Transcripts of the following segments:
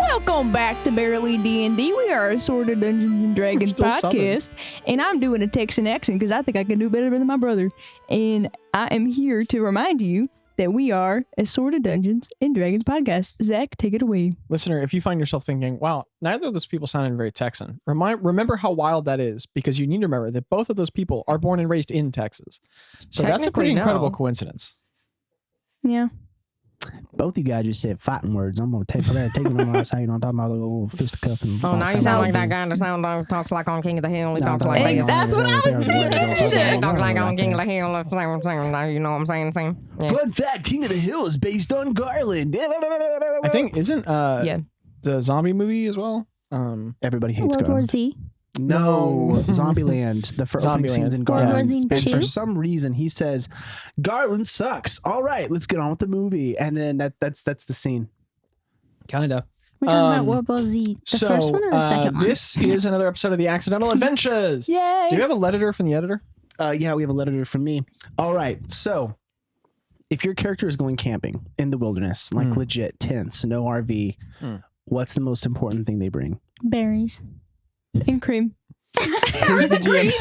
Welcome back to Barely D&D. We are a sort of Dungeons and Dragons podcast, and I'm doing a Texan accent because I think I can do better than my brother. And I am here to remind you that we are a sort of Dungeons and Dragons podcast. Zach, take it away. Listener, if you find yourself thinking, wow, neither of those people sounded very Texan, remember how wild that is, because you need to remember that both of those people are born and raised in Texas. So that's a pretty incredible coincidence. Yeah. Both you guys just said fighting words. I'm gonna take it on my side. You know, I'm talking about a little fisticuff and. Oh, now you sound like that guy that talks like on King of the Hill. He talks like this. That's what I was thinking. He talks like on King of the Hill. You know what I'm saying? Yeah. Fun fact: King of the Hill is based on Garland. I think isn't the zombie movie as well? Everybody hates World War Garland. Z. No, Zombieland. The opening scenes in Garland. Yeah. And for some reason, he says, "Garland sucks." All right, let's get on with the movie. And then that's the scene. Kinda. We're talking about World War Z. The first one or the second one? This is another episode of the Accidental Adventures. Yay! Do you have a letter from the editor? Yeah, we have a letter from me. All right, so if your character is going camping in the wilderness, like legit tents, no RV, what's the most important thing they bring? Berries. And cream. Who's the GM?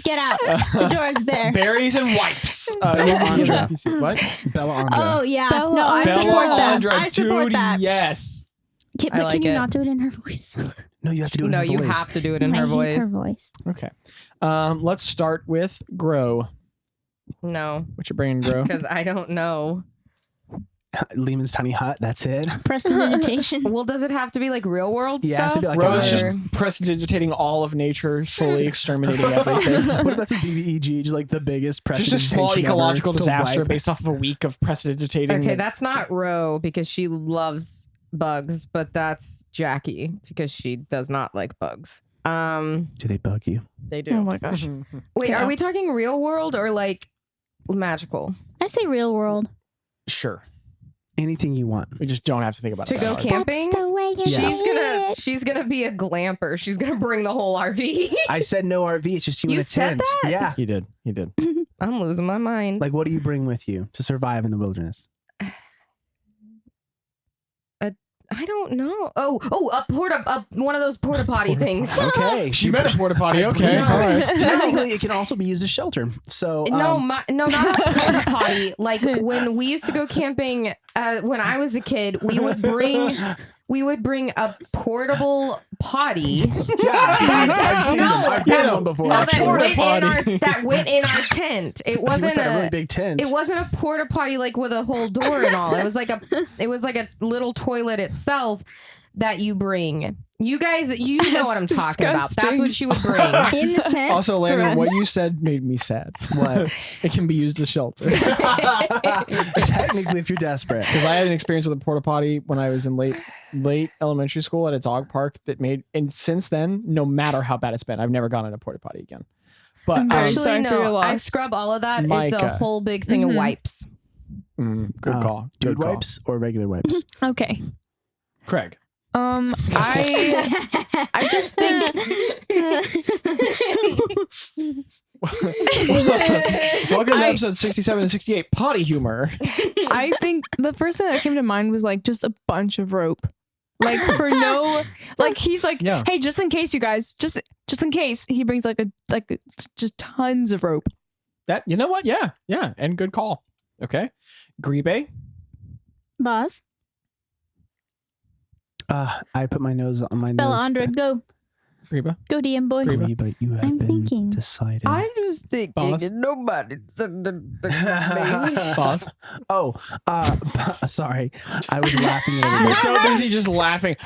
Get out. The door's there. Berries and wipes. What? Bella Andra. Oh, yeah. Bella no, I support Bella that. Andra, I support dude, that. yes. But can you not do it in her voice? No, you have to do it in No, her you voice. have to do it in I her hate voice. her voice. Okay. Let's start with Grow. No, What you bringing, Grow? because I don't know. Lehman's Tiny Hut, that's it. Prestidigitation. Well, does it have to be like real world Yeah, it has stuff? to be like Grow is a- just prestidigitating all of nature, slowly exterminating everything. What if that's a BBEG, just like the biggest Just a small prestidigitation ecological ever to disaster wipe? based off of a week of prestidigitating. Okay, that's not Ro because she loves bugs, but that's Jackie because she does not like bugs. Do they bug you? They do. Oh my gosh. Wait, Yeah. are we talking real world or like magical? I say real world. Sure. Anything you want. We just don't have to think about To it. go that hard. camping? That's the way you Yeah. do She's gonna be a glamper. She's gonna bring the whole RV. I said no RV, it's just you, You in a said tent. that? Yeah. He did. I'm losing my mind. Like, what do you bring with you to survive in the wilderness? I don't know. One of those porta potty things. Okay. She meant a porta potty. Okay. No. All right. Technically, it can also be used as shelter. So, No, not a porta potty. Like when we used to go camping, when I was a kid, we would bring a portable potty. yeah, I've seen them. I've been on before. that went in our tent. It It was wasn't that really big tent. It wasn't a porta potty like with a whole door and all. It was like a little toilet itself that you bring. You guys, you know what I'm talking about. That's what she would bring. in the tent. Also, Landon, Correct. what you said made me sad. What? It can be used as shelter. Technically, if you're desperate. Because I had an experience with a porta potty when I was in late elementary school at a dog park and since then, no matter how bad it's been, I've never gone in a porta potty again. But I'm very Actually, sorry for your no. I loss. scrub all of that. It's a Mika. whole big thing of wipes. good call. Dude Good call. wipes or regular wipes? Okay. Craig. I just think Welcome to episode 67 and 68, potty humor. I think the first thing that came to mind was like just a bunch of rope. Like for no, like he's like, Yeah. hey, just in case, you guys, just in case, he brings just tons of rope. That, you know what? Yeah, and good call. Okay. Gribe. Bazz. I put my nose on my Bella nose. Andra, go. Griba. Go, DM boy. Griba. But you have I'm been thinking. decided. I'm just thinking, Boss? and nobody said the Boss. Oh, sorry. I was laughing at You're everybody. so busy just laughing.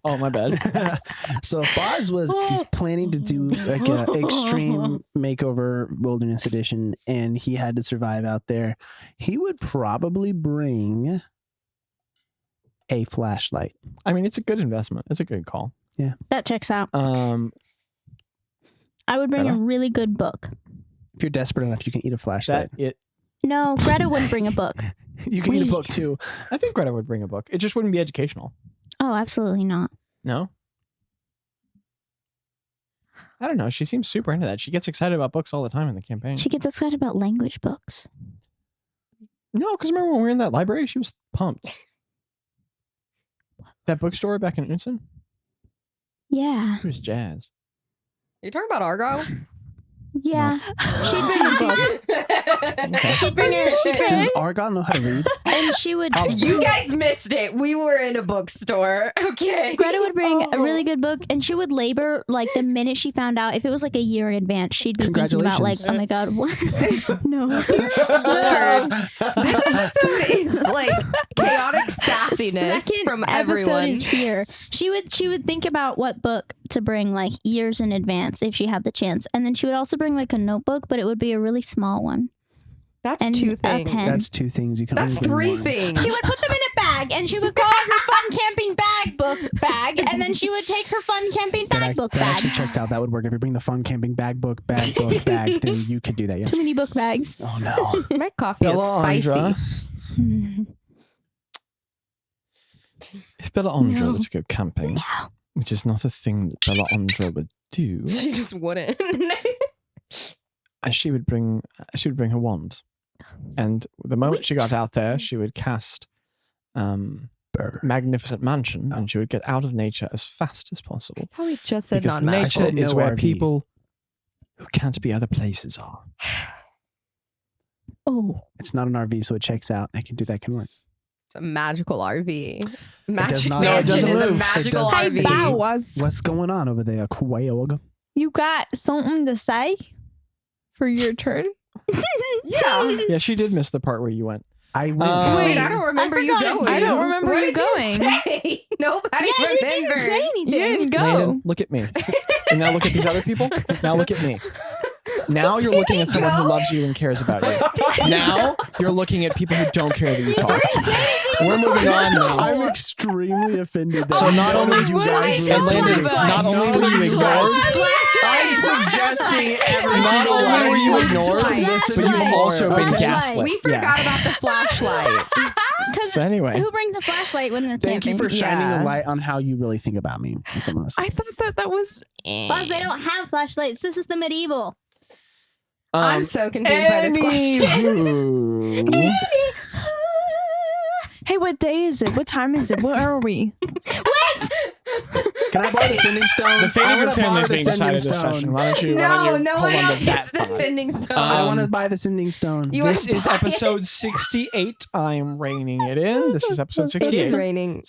Oh, my bad. So if Bazz was planning to do like an extreme makeover wilderness edition and he had to survive out there, he would probably bring a flashlight. I mean, it's a good investment. It's a good call. That checks out. Uh, I would bring a Greta? really good book. If you're desperate enough, you can eat a flashlight. No, Greta wouldn't bring a book. You can eat a book too. I think Greta would bring a book. It just wouldn't be educational. Oh, absolutely not. No? I don't know. She seems super into that. She gets excited about books all the time in the campaign. She gets excited about language books. No, because remember when we were in that library? She was pumped. That bookstore back in Unson? Yeah. It was jazz. You talking about Argyle? Yeah. She'd bring a book. She'd bring it. Does Argyle know how to read? And she would. You guys missed it. We were in a bookstore. Okay. Greta would bring a really good book, and she would labor like the minute she found out. If it was like a year in advance, she'd be thinking about like, oh my god, what? No. This episode is like chaotic sassiness from everyone. Episode is fear. She would think about what book to bring like years in advance if she had the chance, and then she would also bring like a notebook, but it would be a really small one. That's And two a things. pen. That's two things. You can That's only bring three one. things. She would put them in a bag, and she would call it her fun camping bag, and then she would take her fun camping That book actually bag. checks out. That would work. If you bring the fun camping bag, then you could do that, yeah. Too many book bags. Oh, no. My coffee is Bellandra. spicy. If Bellandra No. were to go camping, which is not a thing that Bellandra would do, She just wouldn't. she would bring her wand. And the moment she got out there, she would cast Magnificent Mansion, and she would get out of nature as fast as possible. I thought we just said Because non-magical. nature is No where RV. people who can't be other places are. Oh, It's not an RV, so it checks out. I can do that. Can work. It's a magical RV. does Magic not- No, it Mansion doesn't is a move. It magical doesn't- Hey, RV. Baz, What's going on over there, Quail? you got something to say for your turn? Yeah. Yeah, she did miss the part where you went. I will. Wait, I Wait, don't remember you forgot going. it. I don't remember What you did going. say? Nobody yeah, you didn't remembers. say anything. You didn't go. Landon, look at me. And now look at these other people. Now look at me. Now you're looking at someone who loves you and cares about you. Now you're looking at people who don't care that you talk. We're moving on now. I'm extremely offended. That So not only you guys and Landon, not only were you ignored, I'm suggesting every not single only one were of you you ignored, to listen but to you've more. also been Okay. gaslit. We forgot about the flashlight. So anyway, Who brings a flashlight when they're Thank you camping? for shining Yeah. a light on how you really think about me. That's what I'm gonna say. I thought that was. Plus, they don't have flashlights. This is the medieval. I'm so confused by this question. anywho, Hey, what day is it? What time is it? Where are we? Can I borrow the sending stone? the fate I of your wanna family borrow is the being sending decided this stone. session. Why don't you No, hold no on one to else that gets the thought? sending stone. I want to buy the sending stone. You wanna This is buy it? episode 68. I'm reining it in. This is episode It is 68. raining.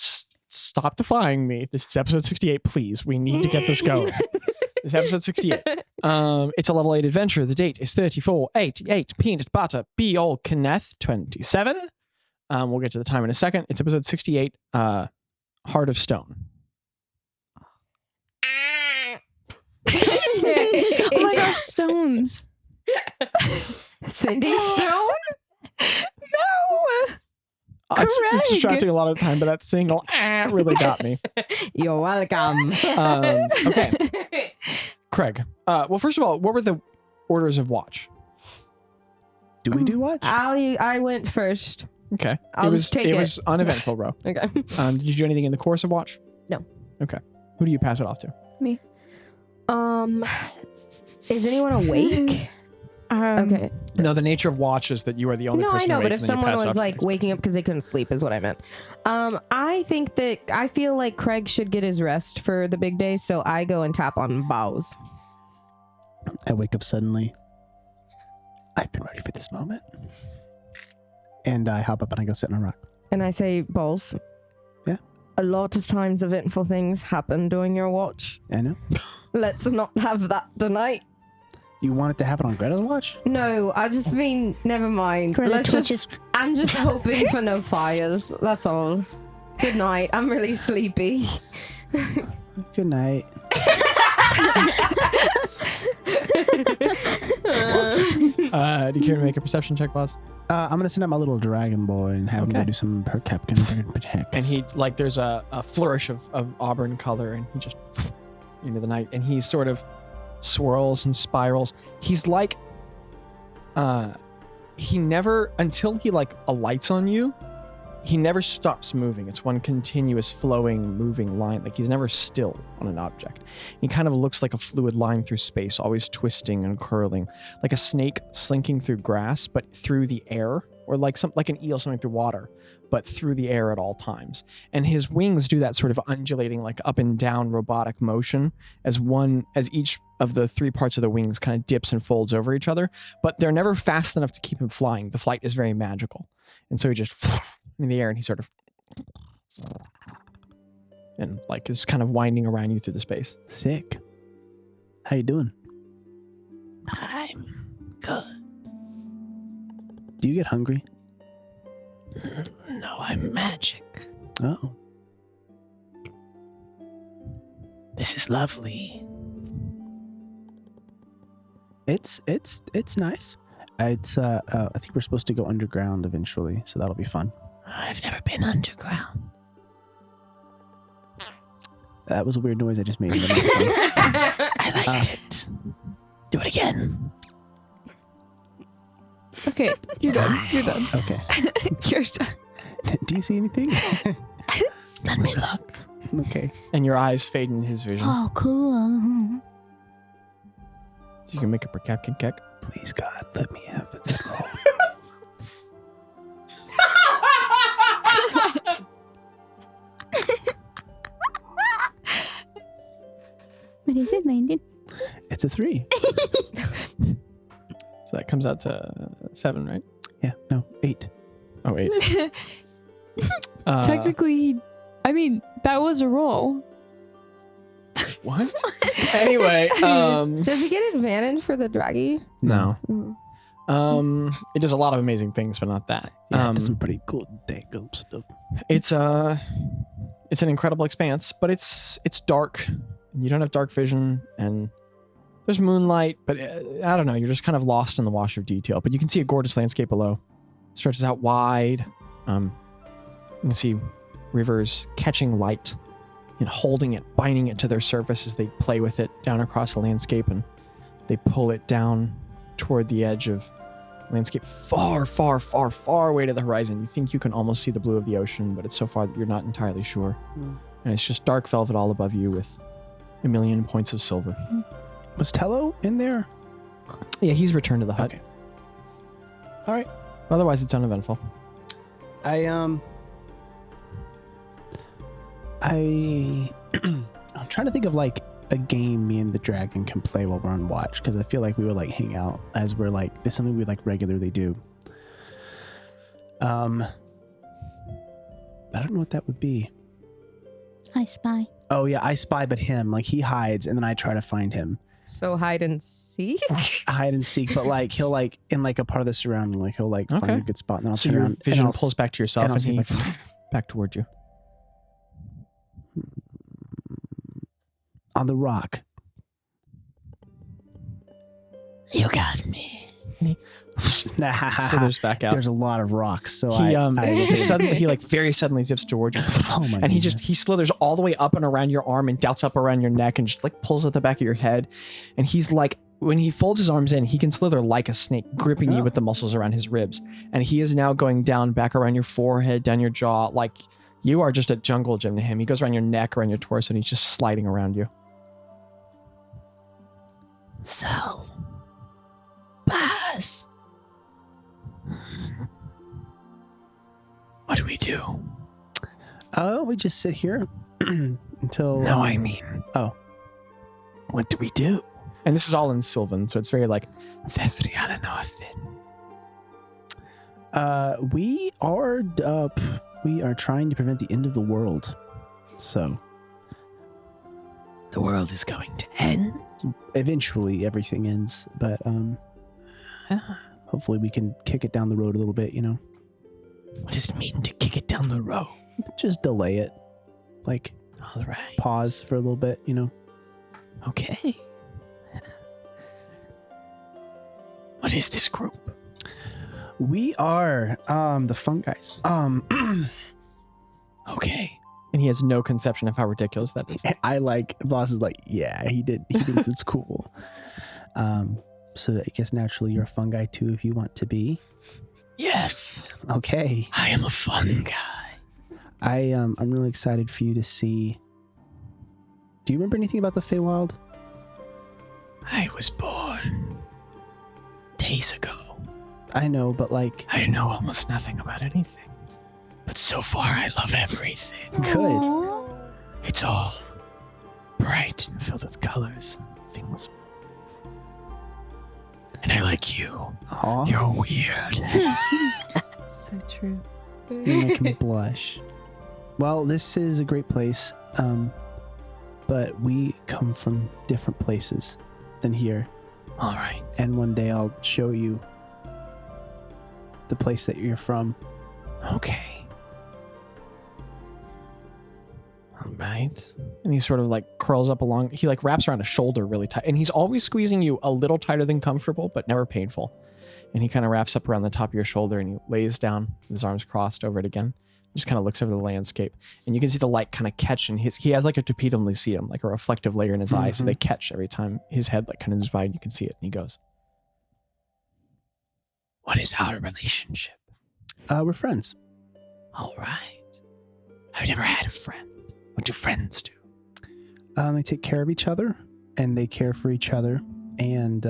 Stop defying me. This is episode 68, please. We need to get this going. This is episode 68. It's a level 8 adventure. The date is 3488. Peanut butter. Be all Kenneth 27. We'll get to the time in a second. It's episode 68. Heart of Stone. Oh my gosh, stones. Sending stone? No. It's Craig. distracting a lot of the time, but that single really got me. You're welcome. Okay, Craig. Well, first of all, what were the orders of watch? Do we do watch? I went first. Okay, I'll it just take it it. was uneventful, bro. Okay. Did you do anything in the course of watch? No. Okay. Who do you pass it off to? Is anyone awake? Okay. No, the nature of watch is that you are the only No, I person know, awake, but if and then you someone pass it was off to the like next waking up because they couldn't sleep, is what I meant. I feel like Craig should get his rest for the big day, so I go and tap on Bazz. I wake up suddenly. I've been ready for this moment. And I hop up and I go sit on a rock. And I say, Bazz. Yeah? A lot of times eventful things happen during your watch. I know. Let's not have that tonight. You want it to happen on Greta's watch? No, I just mean, never mind. Greta Let's twitches. I'm just hoping for no fires. That's all. Good night. I'm really sleepy. Good night. Do you care to make a perception check, Bazz? I'm going to send out my little dragon boy and have him Okay. go do some perception checks. And he, like, there's a flourish of auburn color, and he just, into the night, and he sort of swirls and spirals. He's like, he never, until he, like, alights on you, he never stops moving. It's one continuous flowing, moving line. Like he's never still on an object. He kind of looks like a fluid line through space, always twisting and curling, like a snake slinking through grass, but through the air, or like an eel swimming through water, but through the air at all times. And his wings do that sort of undulating, like up and down robotic motion as each of the three parts of the wings kind of dips and folds over each other, but they're never fast enough to keep him flying. The flight is very magical. And so he just in the air and he sort of and like is kind of winding around you through the space. Sick. How you doing? I'm good. Do you get hungry? No, I'm magic. Oh. This is lovely. It's nice. I think we're supposed to go underground eventually, so that'll be fun. I've never been underground. That was a weird noise I just made. I liked it. Do it again. Okay, you're done. You're done. Okay. You're done. Do you see anything? Let me look. Okay. And your eyes fade in his vision. Oh, cool. So you can make a perception check. Please, God, let me have a good roll. What is it, Landon? It's a 3. So that comes out to 7, right? Yeah, no, 8. Oh, 8. Technically, that was a roll. What? Anyway, Does he get advantage for the draggy? no. Mm. It does a lot of amazing things, but not that. Yeah, it does some pretty cool dang stuff. It's an incredible expanse, but it's dark. You don't have dark vision, and there's moonlight, but I don't know. You're just kind of lost in the wash of detail. But you can see a gorgeous landscape below. It stretches out wide. You can see rivers catching light and holding it, binding it to their surface as they play with it down across the landscape, and they pull it down toward the edge of landscape far, far, far, far away to the horizon. You think you can almost see the blue of the ocean, but it's so far that you're not entirely sure. And it's just dark velvet all above you with a million points of silver. Was Tello in there? Yeah, he's returned to the hut. Okay. All right. Otherwise, it's uneventful. I'm trying to think of like a game me and the dragon can play while we're on watch, because I feel like we would like hang out as we're like, this is something we like regularly do. But I don't know what that would be. I spy. Oh yeah, I spy, but him, like he hides and then I try to find him. So hide and seek? Hide and seek, but like he'll like in like a part of the surrounding, like he'll like find Okay. a good spot and then I'll So turn your around and vision I'll pulls back to yourself, and I'll and see he if I can- back toward you. on the rock. You got me. Slithers back out. There's a lot of rocks, so He I like very suddenly zips towards you, oh my and he goodness. slithers all the way up and around your arm and doubts up around your neck and just like pulls at the back of your head, and he's like, when he folds his arms in, he can slither like a snake, gripping you with the muscles around his ribs, and he is now going down back around your forehead, down your jaw, like you are just a jungle gym to him. He goes around your neck, around your torso, and he's just sliding around you. So, Bazz. What do we do? Oh, we just sit here until. No, I mean. Oh. What do we do? And this is all in Sylvan, so it's very like we are trying to prevent the end of the world. So The world is going to end. eventually everything ends, but hopefully we can kick it down the road a little bit, you know. What does it mean to kick it down the road? Just delay it. Like All right. pause for a little bit, you know. Okay. What is this group? We are the fun guys. Okay. and he has no conception of how ridiculous that is. I like, boss is like, yeah, he thinks it's cool. So I guess naturally you're a fun guy too if you want to be. Yes, Okay. I am a fun guy. I'm really excited for you to see. Do you remember anything about the Feywild? I was born days ago. I know, but like, I know almost nothing about anything. But so far, I love everything. good. It's all bright and filled with colors and things. And I like you. Aw, You're weird. So true. you make me blush. Well, this is a great place, but we come from different places than here. All right. And one day I'll show you the place that you're from. Okay. All right. And he sort of like curls up along. He like wraps around a shoulder really tight, and he's always squeezing you a little tighter than comfortable, but never painful. And he kind of wraps up around the top of your shoulder, and he lays down with his arms crossed over it again. Just kind of looks over the landscape, and you can see the light kind of catch in his. He has like a tapetum lucidum, like a reflective layer in his eyes, so they catch every time his head like kind of moves by, and you can see it. And he goes, What is our relationship? We're friends. All right. I've never had a friend. What do friends do? They take care of each other, and they care for each other, and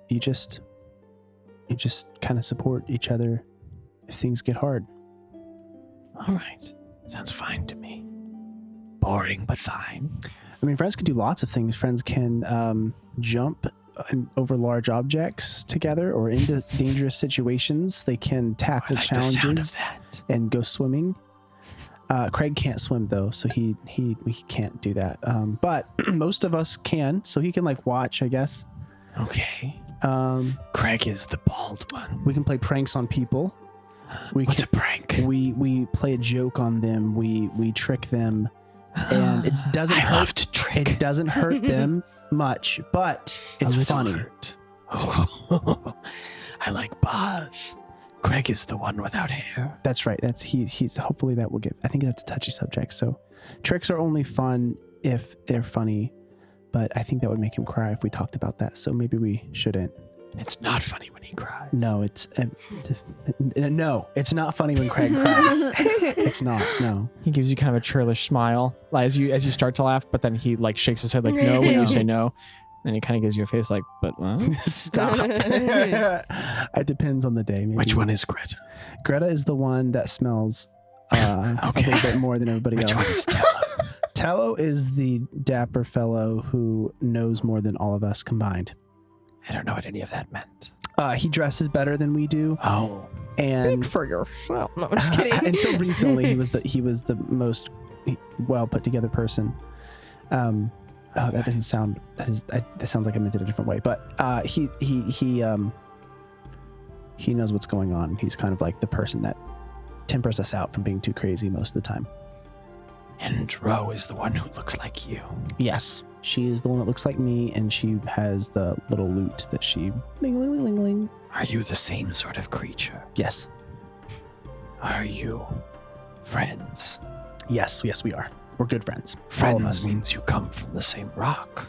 you just kind of support each other if things get hard. All right. Sounds fine to me. Boring, but fine. I mean, friends can do lots of things. Friends can jump over large objects together or into dangerous situations. They can tackle I like the sound of challenges that. and go swimming. Craig can't swim though, so he can't do that. But most of us can, so he can like watch, I guess. Okay. Um, Craig is the bald one. we can play pranks on people. What's a prank? We play a joke on them. We trick them, and it doesn't I hurt. love to trick. It doesn't hurt them much, but it's A little funny. hurt. Oh, I like Bazz. Craig is the one without hair. That's right. He's hopefully that will get. I think that's a touchy subject. So tricks are only fun if they're funny, but I think that would make him cry if we talked about that. So maybe we shouldn't. It's not funny when he cries. No, no, it's not funny when Craig cries. It's not. No. he gives you kind of a churlish smile as you start to laugh, but then he like shakes his head like no when you say no. Then he kind of gives you a face like, but what? Stop. It depends on the day. Maybe. Which one is Gretta? Greta is the one that smells a little bit more than everybody Which else. one is Tello? Tello is the dapper fellow who knows more than all of us combined. I don't know what any of that meant. He dresses better than we do, Oh. and For yourself. No, I'm just kidding. until recently, he was the most well put together person. That doesn't sound. That sounds like I meant it a different way. But he knows what's going on. He's kind of like the person that tempers us out from being too crazy most of the time. And Ro is the one who looks like you. Yes, she is the one that looks like me, and she has the little lute that she ling. Are you the same sort of creature? Yes, Are you friends? yes, we are. We're good friends. All of Friends us. means you come from the same rock.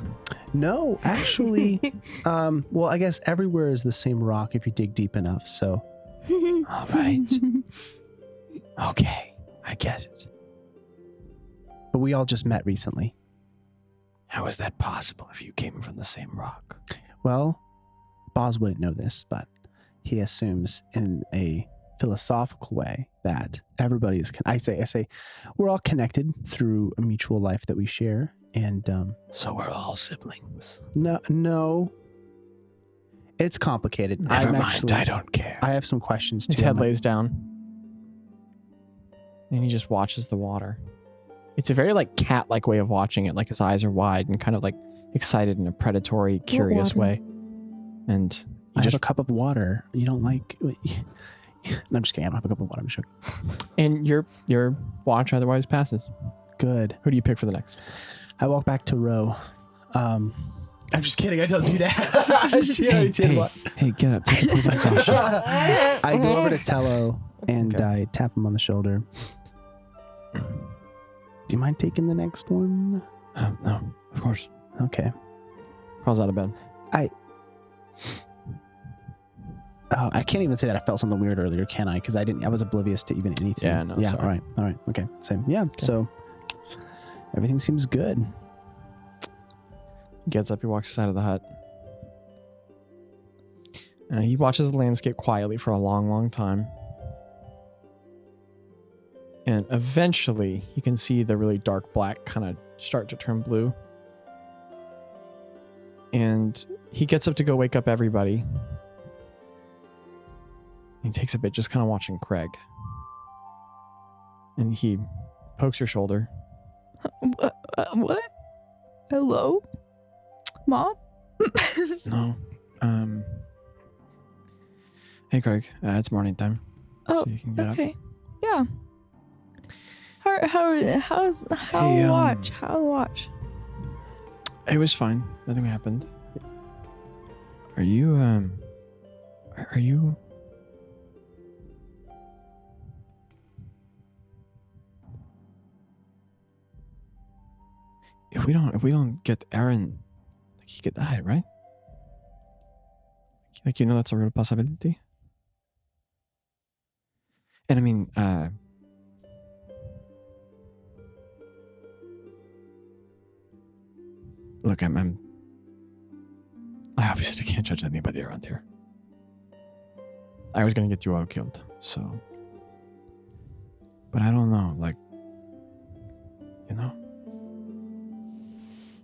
No, actually, well, I guess everywhere is the same rock if you dig deep enough. So All right. Okay, I get it. but we all just met recently. How is that possible if you came from the same rock? Well, Bazz wouldn't know this, but he assumes in a philosophical way that everybody is. I say, we're all connected through a mutual life that we share, and So we're all siblings. no, it's complicated. Never I'm mind, actually- I don't care. I have some questions His too. head lays down, and he just watches the water. It's a very like cat-like way of watching it. Like his eyes are wide and kind of like excited in a predatory, curious way. And I he have just a cup of water. You don't like? No, I'm just kidding. I don't have a cup of water. I'm joking. and your watch otherwise passes. Good. Who do you pick for the next? I walk back to Ro. I'm just kidding. I don't do that. She already did what? Hey, get up. Take a quick exhaustion. I go over to Tello and Okay. I tap him on the shoulder. Do you mind taking the next one? No, of course. Okay. Crawls out of bed. Oh, I can't even say that I felt something weird earlier, can I? Because I was oblivious to even anything. Yeah, no, Yeah, sorry. all right. Okay, same. Yeah, so everything seems good. He gets up, he walks inside of the hut. He watches the landscape quietly for a long, long time. And eventually, you can see the really dark black kind of start to turn blue. And he gets up to go wake up everybody. He takes a bit just kind of watching Craig. And he pokes your shoulder. What? Hello? Mom? No. Hey, Craig. It's morning time. Oh, so you can get up. okay. Yeah. How's Hey, watch? How watch? It was fine. Nothing happened. Are you, If we don't get Aaron, like, he could die, right? Like, you know, that's a real possibility. And I mean, look, I obviously can't judge anybody around here. I was gonna get you all killed, so. But I don't know, like, you know.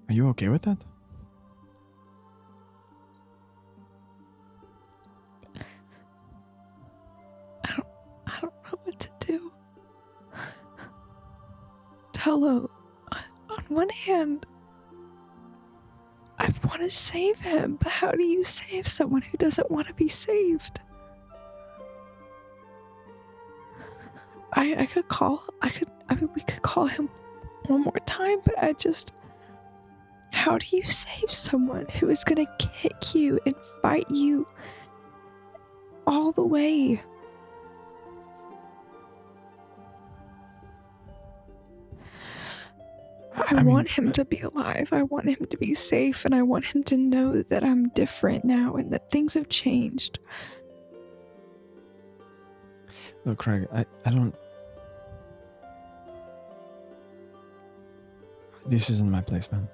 Are you okay with that? I don't know what to do. Tolo, on one hand, I want to save him, but how do you save someone who doesn't want to be saved? We could call him one more time, but how do you save someone who is gonna kick you and fight you all the way? I want him to be alive. I want him to be safe, and I want him to know that I'm different now and that things have changed. Look, Craig, I don't. This isn't my place, man.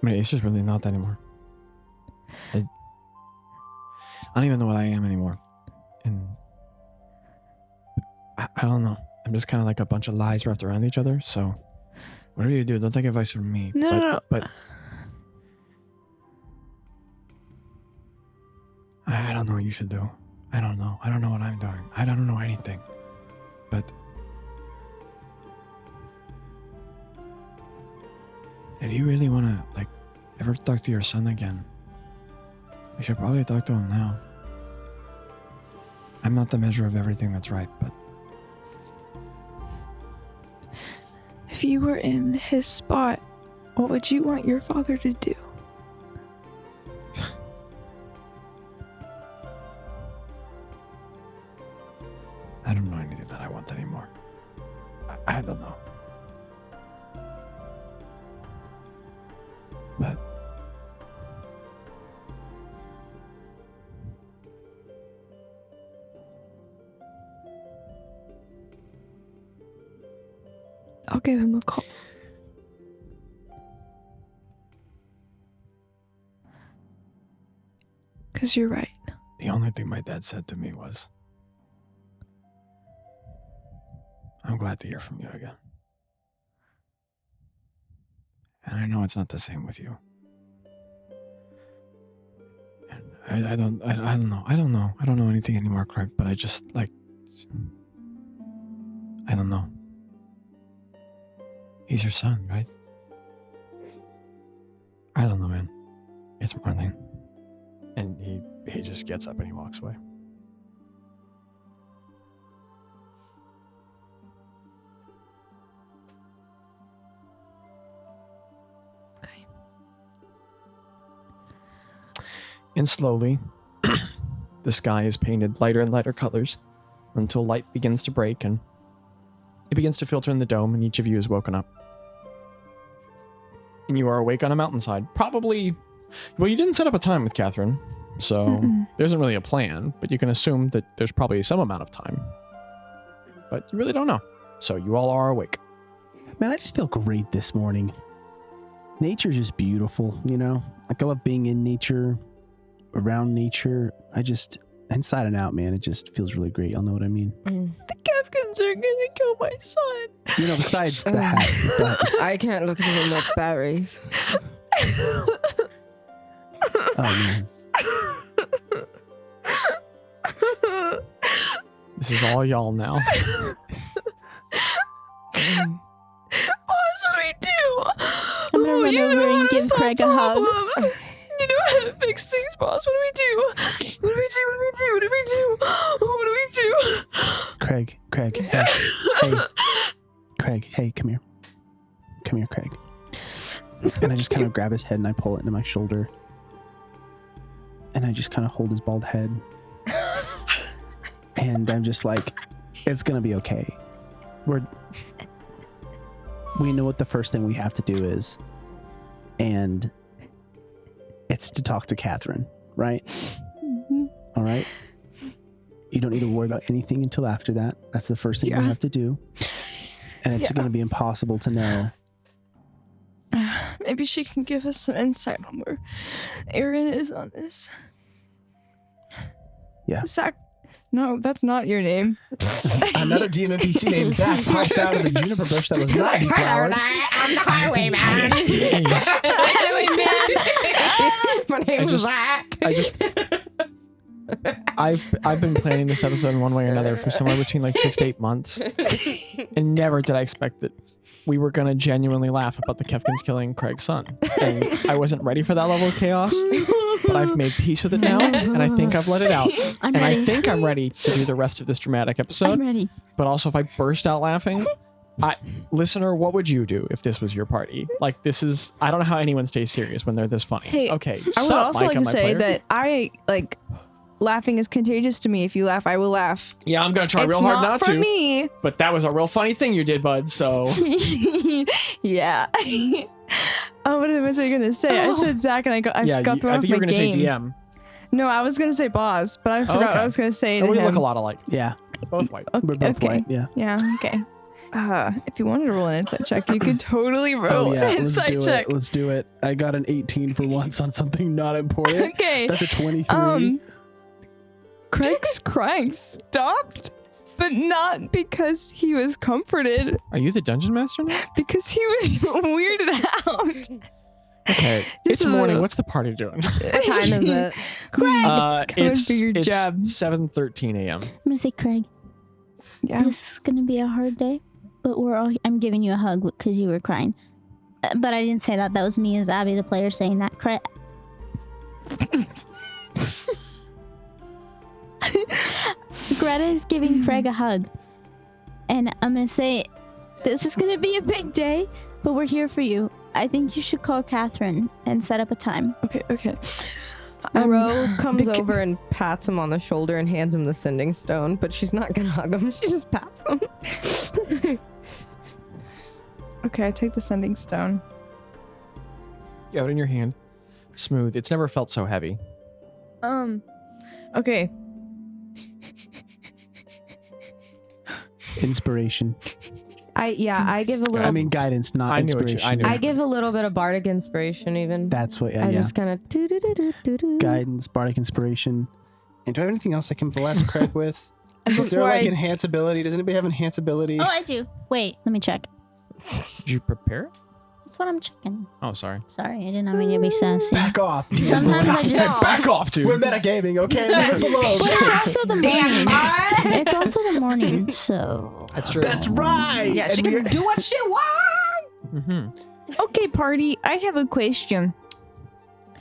I mean, it's just really not anymore. I don't even know what I am anymore. And I don't know. I'm just kind of like a bunch of lies wrapped around each other, so whatever you do, don't take advice from me. No. But I don't know what you should do. I don't know. I don't know what I'm doing. I don't know anything. But if you really want to, like, ever talk to your son again, you should probably talk to him now. I'm not the measure of everything that's right, but If you were in his spot, what would you want your father to do? I don't know anything that I want anymore. I don't know. But I'll give him a call. Because you're right. the only thing my dad said to me was, I'm glad to hear from you again. And I know it's not the same with you. And I don't know. I don't know anything anymore, Craig, but I just, like, I don't know. He's your son, right? I don't know, man. It's morning. And he just gets up and he walks away. Okay. And slowly, the sky is painted lighter and lighter colors until light begins to break and it begins to filter in the dome, and each of you is woken up. And you are awake on a mountainside. Probably, well, you didn't set up a time with Catherine. So there isn't really a plan, but you can assume that there's probably some amount of time. But you really don't know. So you all are awake. Man, I just feel great this morning. Nature's just beautiful, you know? Like, I love being in nature, around nature. Inside and out, man, it just feels really great. Y'all know what I mean? The Kefkins are gonna kill my son. You know, besides the hat. But, I can't look at them like berries. oh, man. This is all y'all now. Boss, what do we do? I'm gonna run over and give Craig a hug. You know how to fix things, boss. What do we do? What do we do? What do we do? What do we do? What do we do? Craig, hey. Craig, hey, come here. Come here, Craig. And I just kind of grab his head and I pull it into my shoulder. And I just kind of hold his bald head. And I'm just like, it's going to be okay. We know what the first thing we have to do is. And it's to talk to Catherine, right? All right? You don't need to worry about anything until after that. That's the first thing we have to do. And it's going to be impossible to know. Maybe she can give us some insight on where Aaron is on this. Yeah. Zach. No, that's not your name. Another DM NPC named Zach pops out of the juniper bush that was not deflowered. I'm the highwayman. My name is Zach. I've been planning this episode in one way or another for somewhere between like 6 to 8 months, and never did I expect that we were gonna genuinely laugh about the Kefkins killing Craig's son. And I wasn't ready for that level of chaos, but I've made peace with it now, and I think I've let it out. I think I'm ready to do the rest of this dramatic episode. I'm ready. But also, if I burst out laughing, listener, what would you do if this was your party? Like, this is, I don't know how anyone stays serious when they're this funny. Hey, okay, I would also Mika, like to my say player? that I like laughing is contagious to me. If you laugh, I will laugh. Yeah, I'm gonna try It's real hard not for to. me. But that was a real funny thing you did, bud. So Yeah. Oh, what was I gonna say? I said Zach, and I got thrown I off think you were my gonna say game. DM. No, I was gonna say Bazz, but I forgot what I was gonna say. Oh, to we him. look a lot alike. Yeah, Both white. Okay, we're both okay. white. Yeah. Yeah. Okay. If you wanted to roll an insight check, you could totally roll Oh yeah, an let's insight do check. it. Let's do it. I got an 18 for once on something not important. Okay. That's a 23. Craig's crying stopped, but not because he was comforted, Are you the dungeon master now? because he was weirded out. Okay, it's morning. What's the party doing? What time is it? Coming It's for your job. 7:13 a.m. I'm gonna say, Craig, Yeah. this is gonna be a hard day, but I'm giving you a hug because you were crying. But I didn't say that. That was me as Abby, the player, saying that. Greta is giving Craig a hug. And I'm going to say, this is going to be a big day, but we're here for you. I think you should call Catherine and set up a time. Okay. Ro comes over and pats him on the shoulder and hands him the sending stone, but she's not gonna hug him. She just pats him. Okay, I take the sending stone. You have it in your hand. Smooth. It's never felt so heavy. Okay. Inspiration. I give a little. I mean, guidance, not I knew what you- inspiration. I knew I give a little bit of bardic inspiration even. That's what. I Yeah. just kind of Guidance, bardic inspiration. And do I have anything else I can bless Craig with? Is there Before like I- enhance ability? Does anybody have enhance ability? Oh, I do. Wait, let me check. Did you prepare it? That's what I'm checking. Oh, sorry. Sorry, I did not mean to be sassy. Back off. dude. Sometimes I just... Back off, dude. We're metagaming, okay? Leave us alone. But it's also the morning. It's also the morning, so... That's true. That's right. Yeah, she And can do what she wants. Mm-hmm. Okay, party. I have a question.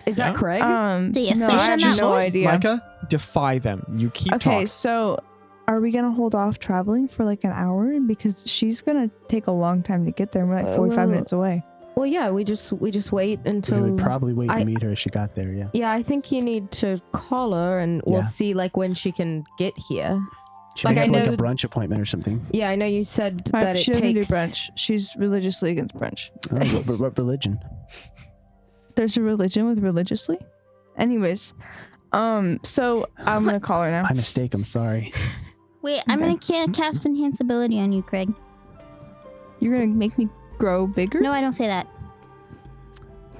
Is that Craig? Do you no, station I have that no voice? idea. Micah, defy them. You keep Okay, talking. so are we gonna hold off traveling for like an hour because she's gonna take a long time to get there? We're like 45 well- minutes away. Well, yeah, we just wait until. we would probably wait I- to meet her if she got there, yeah. Yeah, I think you need to call her, and we'll Yeah. see like when she can get here. She Like, may I have like a know- brunch appointment or something. Yeah, I know you said that She it doesn't takes. do brunch. She's religiously against brunch. Oh, what religion? There's a religion with religiously. Anyways, So I'm gonna call her now. My mistake. I'm sorry. Wait, I'm gonna cast enhance ability on you, Craig. You're gonna make me grow bigger? No, I don't say that.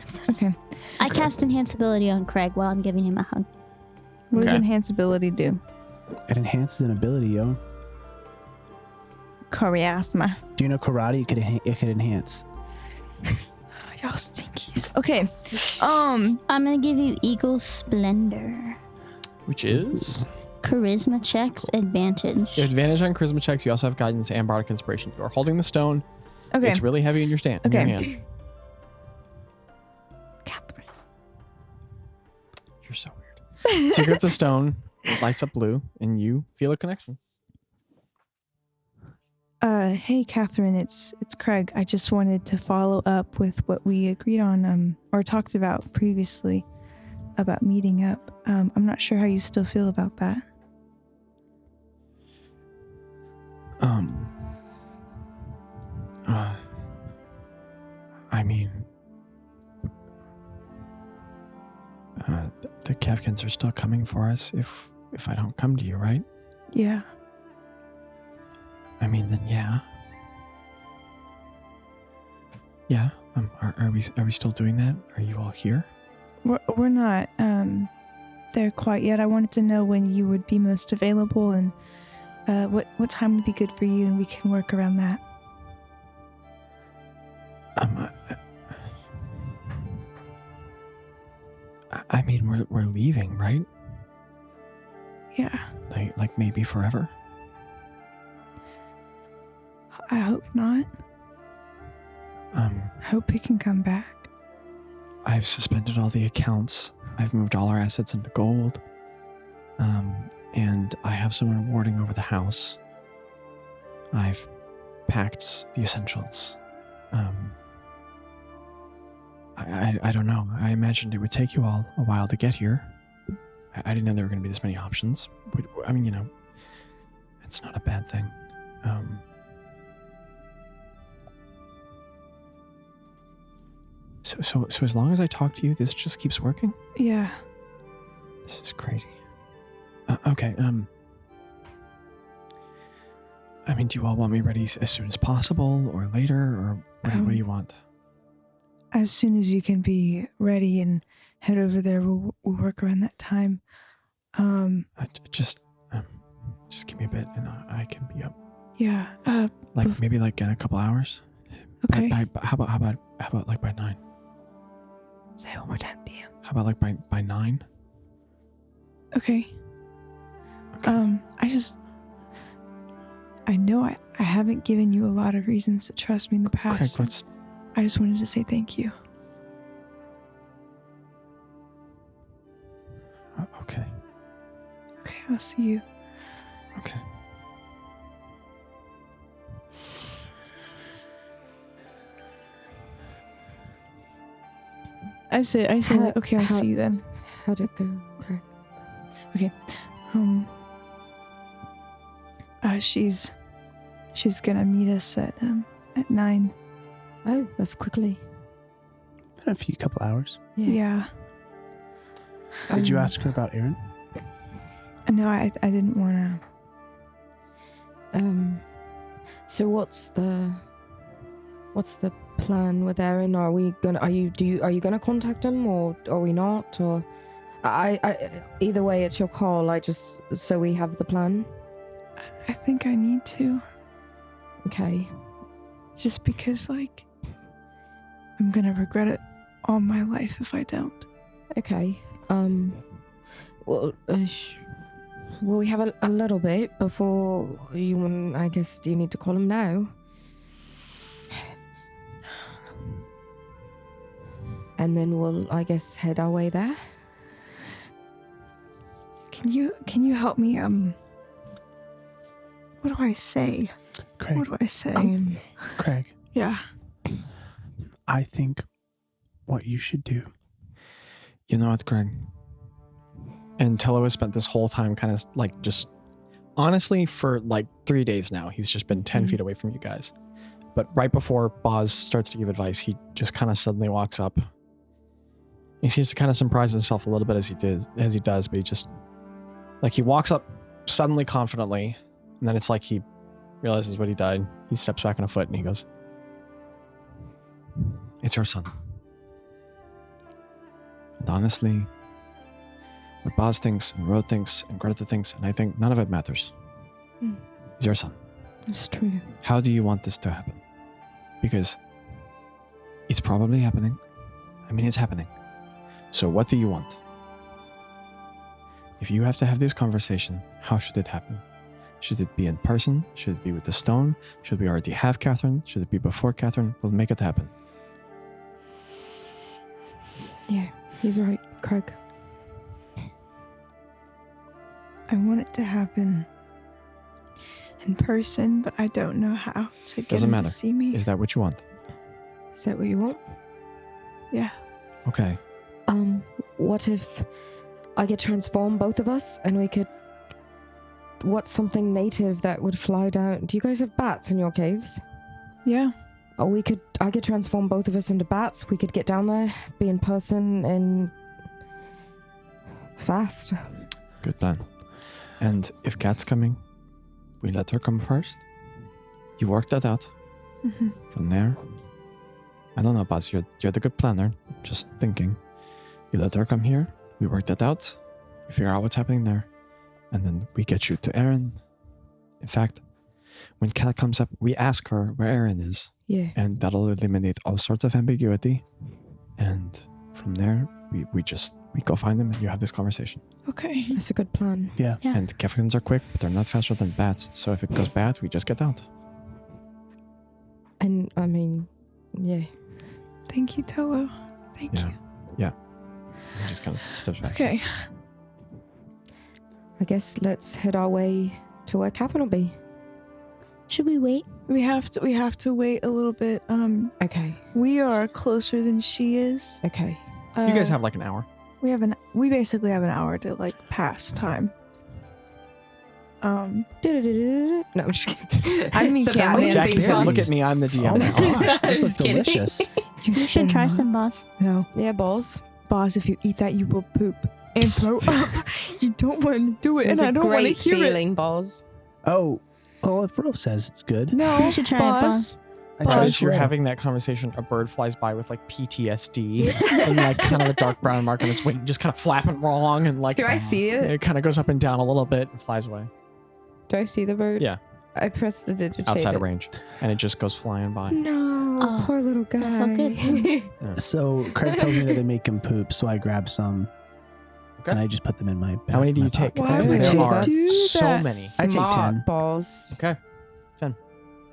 I'm so sorry. Okay. I cast enhance ability on Craig while I'm giving him a hug. What does Okay. enhance ability do? It enhances an ability, yo. Charisma. Do you know karate? It could enhance. Y'all stinkies. Okay. I'm gonna give you Eagle's Splendor. Which is Charisma checks advantage. you have advantage on charisma checks. You also have guidance and bardic inspiration. You are holding the stone. Okay. It's really heavy in your stand. In your Okay. hand. Catherine. You're so weird. So you grip the stone, it lights up blue, and you feel a connection. Hey Catherine, it's Craig. I just wanted to follow up with what we agreed on, or talked about previously about meeting up. I'm not sure how you still feel about that. I mean, the Kevkins are still coming for us if I don't come to you, right? Yeah. I mean, then yeah. Yeah. Are we still doing that? Are you all here? We're not there quite yet. I wanted to know when you would be most available and what time would be good for you, and we can work around that. I mean, we're leaving, right? Yeah. Like maybe forever. I hope not. I hope we can come back. I've suspended all the accounts. I've moved all our assets into gold. And I have someone warding over the house. I've packed the essentials. I don't know. I imagined it would take you all a while to get here. I didn't know there were going to be this many options. I mean, it's not a bad thing. So as long as I talk to you, this just keeps working? Yeah. This is crazy. Okay, I mean, do you all want me ready as soon as possible or later, or what do you want? As soon as you can be ready and head over there, we'll work around that time. Just give me a bit and I can be up. Yeah. Maybe in a couple hours. Okay. How about like by 9? Say it one more time, DM. How about like by 9? Okay. Okay. I know I haven't given you a lot of reasons to trust me in the past. Craig, I just wanted to say thank you. Okay. Okay, I'll see you. Okay. I said, okay, I'll see you then. How did it go, Craig? She's gonna meet us at 9. Oh, that's quickly. In a couple hours. Yeah. Did you ask her about Aaron? No, I didn't want to. So what's the plan with Aaron? Are you gonna contact him, or are we not? Or I either way, it's your call. So we have the plan. I think I need to. Okay. Just because, I'm gonna regret it all my life if I don't. Okay. Well, we have a little bit before you. I guess, do you need to call him now? And then we'll, I guess, head our way there. Can you help me? What do I say? Craig. What do I say? Craig. Yeah. I think what you should do. You know what, Greg? And Tello has spent this whole time kind of just honestly for 3 days now. He's just been 10 feet away from you guys. But right before Bazz starts to give advice, he just kind of suddenly walks up. He seems to kind of surprise himself a little bit as he does, but he just like he walks up suddenly confidently, and then it's like he realizes what he did. He steps back on a foot and he goes, "It's her son." And honestly, what Bazz thinks and Rode thinks and Gretta thinks, and I think none of it matters. It's your son. It's true. How do you want this to happen? Because it's probably happening. I mean, it's happening. So what do you want? If you have to have this conversation, how should it happen? Should it be in person? Should it be with the stone? Should we already have Catherine? Should it be before Catherine? We'll make it happen. Yeah, he's right, Craig. I want it to happen in person, but I don't know how to get Doesn't him matter. to see me. Is that what you want? Is that what you want? Yeah. Okay. What if I could transform both of us and we could... What's something native that would fly down? Do you guys have bats in your caves? Yeah. Or I could transform both of us into bats. We could get down there, be in person, and fast. Good plan. And if Kat's coming, we let her come first. You work that out. Mm-hmm. From there, I don't know, Bazz, you're the good planner. Just thinking. You let her come here. We work that out. We figure out what's happening there. And then we get you to Erin. In fact, when Kat comes up, we ask her where Erin is. Yeah. And that'll eliminate all sorts of ambiguity. And from there, we go find them and you have this conversation. Okay. That's a good plan. Yeah. Yeah. And Kefkins are quick, but they're not faster than bats. So if it goes bad, we just get out. And, I mean, yeah. Thank you, Tello. Thank Yeah. you. Yeah. He just kind of steps back. Okay. I guess let's head our way to where Catherine will be. Should we wait? We have to wait a little bit. Okay. We are closer than she is. Okay. You guys have like an hour. We basically have an hour to like pass time. No, I'm just kidding. I mean, The Cat Batman Man Jackie theme said, song. look at me, I'm the DM Oh my now. gosh, those look Just kidding. delicious. You should try some, boss. No. Yeah, balls. Boss, if you eat that, you will poop and throw up. You don't want to do it, It's and I a don't want to great hear feeling, balls. Oh, well, if Rolf says it's good. it. No, You should try it, boss. I Right tried as you're slow. having that conversation, a bird flies by with like PTSD and like kind of a dark brown mark on its wing, just kind of flapping wrong and like Do I see it? it kind of goes up and down a little bit and flies away Do I see the bird? Yeah. I pressed the digit. outside of range, and it just goes flying by. No, Oh, poor little guy. that's not good. So Craig tells me that they make him poop, so I grab some. Okay. And I just put them in my bag. How many do my you take? pocket. Why Because would there you are do so that? many. I take Smart 10. balls. Okay, 10.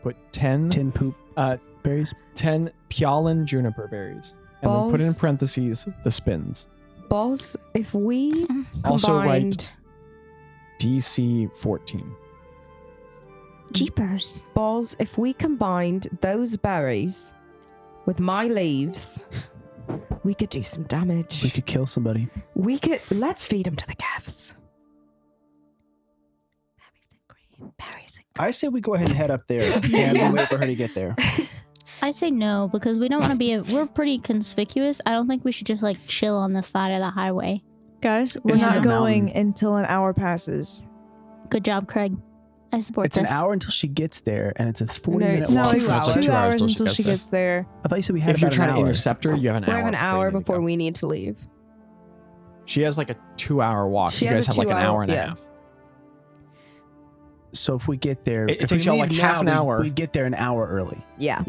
Put 10 10 poop berries. 10 Pyalan juniper berries, and then put in Balls. parentheses the spins. Balls. If we Also write combined DC 14. Jeepers. balls, if we combined those berries with my leaves, we could do some damage. We could kill somebody. Let's feed them to the calves. I say we go ahead and head up there and we wait for her to get there. I say no because we don't want to be. We're pretty conspicuous. I don't think we should just like chill on the side of the highway. guys, we're This is not a going mountain. until an hour passes. Good job, Craig. I support It's this. an hour until she gets there, and it's a 40-minute it's No, walk. it's 2 hours. 2 hours till until she gets there. I thought you said we had If you're about trying an to hour. intercept her, you have an We hour. have an hour you need to before go. we need to leave. She has like a 2-hour walk. She You has guys a have like an 2 hour and a yeah. half. So if we get there, It if takes we y'all, like, leave half now, an hour. We'd get there an hour early. Yeah.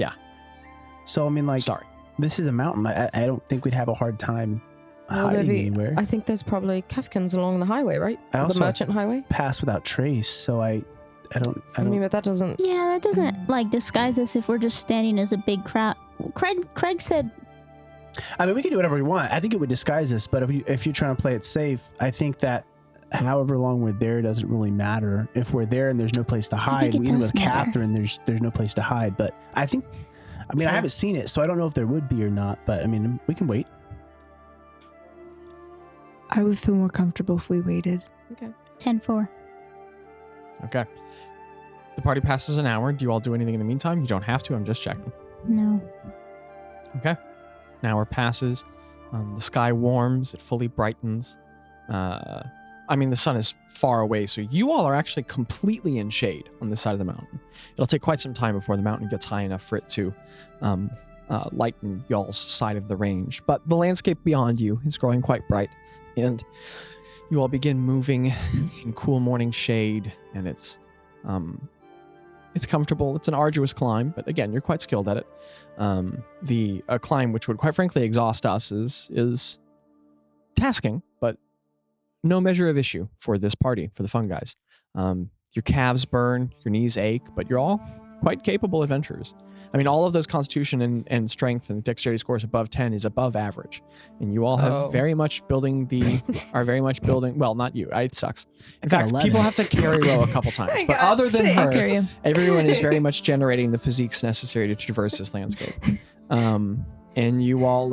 So I mean, like, Sorry. this is a mountain. I don't think we'd have a hard time Well, hiding maybe- anywhere. I think there's probably Kefkins along the highway, right? I The also merchant highway. pass without trace, so I don't. I mean, but that doesn't. Yeah, that doesn't like disguise us if we're just standing as a big crowd. Craig said I mean, we can do whatever we want. I think it would disguise us, but if you're trying to play it safe, I think that however long we're there doesn't really matter. If we're there and there's no place to hide, it even does with matter. Catherine, there's no place to hide. But I think, I mean, I haven't seen it, so I don't know if there would be or not. But I mean, we can wait. I would feel more comfortable if we waited. 10-4. Okay. The party passes an hour. Do you all do anything in the meantime? You don't have to. I'm just checking. No. Okay. An hour passes. The sky warms, it fully brightens. I mean, the sun is far away, so you all are actually completely in shade on this side of the mountain. It'll take quite some time before the mountain gets high enough for it to lighten y'all's side of the range. But the landscape beyond you is growing quite bright, and you all begin moving in cool morning shade, and it's comfortable. It's an arduous climb, but again, you're quite skilled at it. The climb, which would quite frankly exhaust us, is tasking, but no measure of issue for this party, for the fun guys. Your calves burn, your knees ache, but you're all quite capable adventurers. I mean, all of those constitution and strength and dexterity scores above 10 is above average. And you all have are very much building, well, not you, it sucks. In fact, 11. people have to carry row a couple times. But other than her, everyone is very much generating the physiques necessary to traverse this landscape. And you all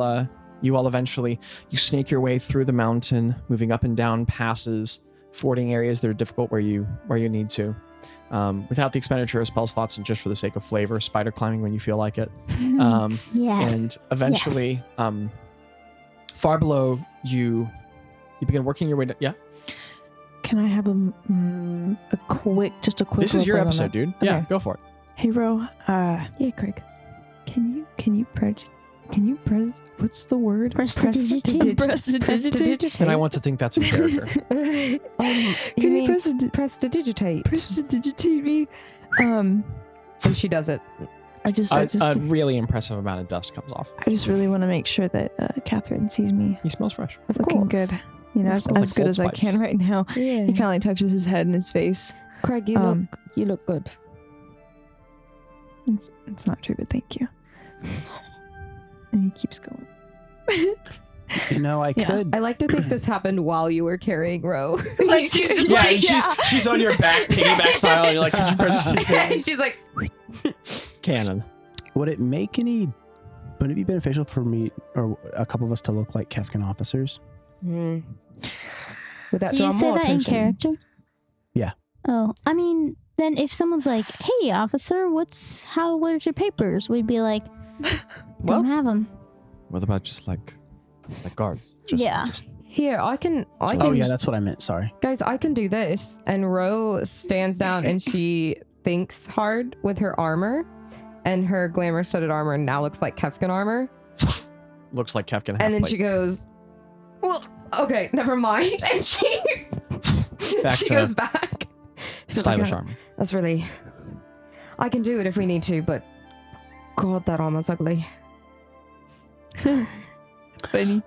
eventually, you snake your way through the mountain, moving up and down passes, fording areas that are difficult where you need to. Without the expenditure of spell slots and just for the sake of flavor, spider climbing when you feel like it. Yes. And eventually, far below, you begin working your way down. Yeah? Can I have a quick This is your report on episode, that? dude. Okay. Yeah, go for it. Hey, Ro. Yeah, Craig. What's the word? Prestidigitate. And I want to think that's a character. Can you prestidigitate? prestidigitate me? And she does it. A really impressive amount of dust comes off. I just really want to make sure that Catherine sees me He smells fresh. looking good. You know, It as smells like good Old as I Spice. can right now. Yeah. He kind of like touches his head and his face. Craig, you look good. It's not true, but thank you. And he keeps going. You know, I could. I like to think this happened while you were carrying Ro. Like, she's Yeah, she's on your back, piggyback style, and you're like, could you press she's like, Cannon. Would it be beneficial for me or a couple of us to look like Kefkin officers? would that Do draw you say more that in attention? character? Yeah. Oh, I mean, then if someone's like, "Hey, officer, what's your papers?" We'd be like, "Don't have them." What about just like guards? Yeah. Here, I can. Oh yeah, that's what I meant. Sorry. Guys, I can do this. And Ro stands down and she thinks hard with her armor, and her glamour studded armor now looks like Kefkin armor. Looks like Kefkin. And then she goes, "Well, okay, never mind." And she goes back. She's stylish like, armor. That's really. I can do it if we need to, but God, that armor's ugly. Funny.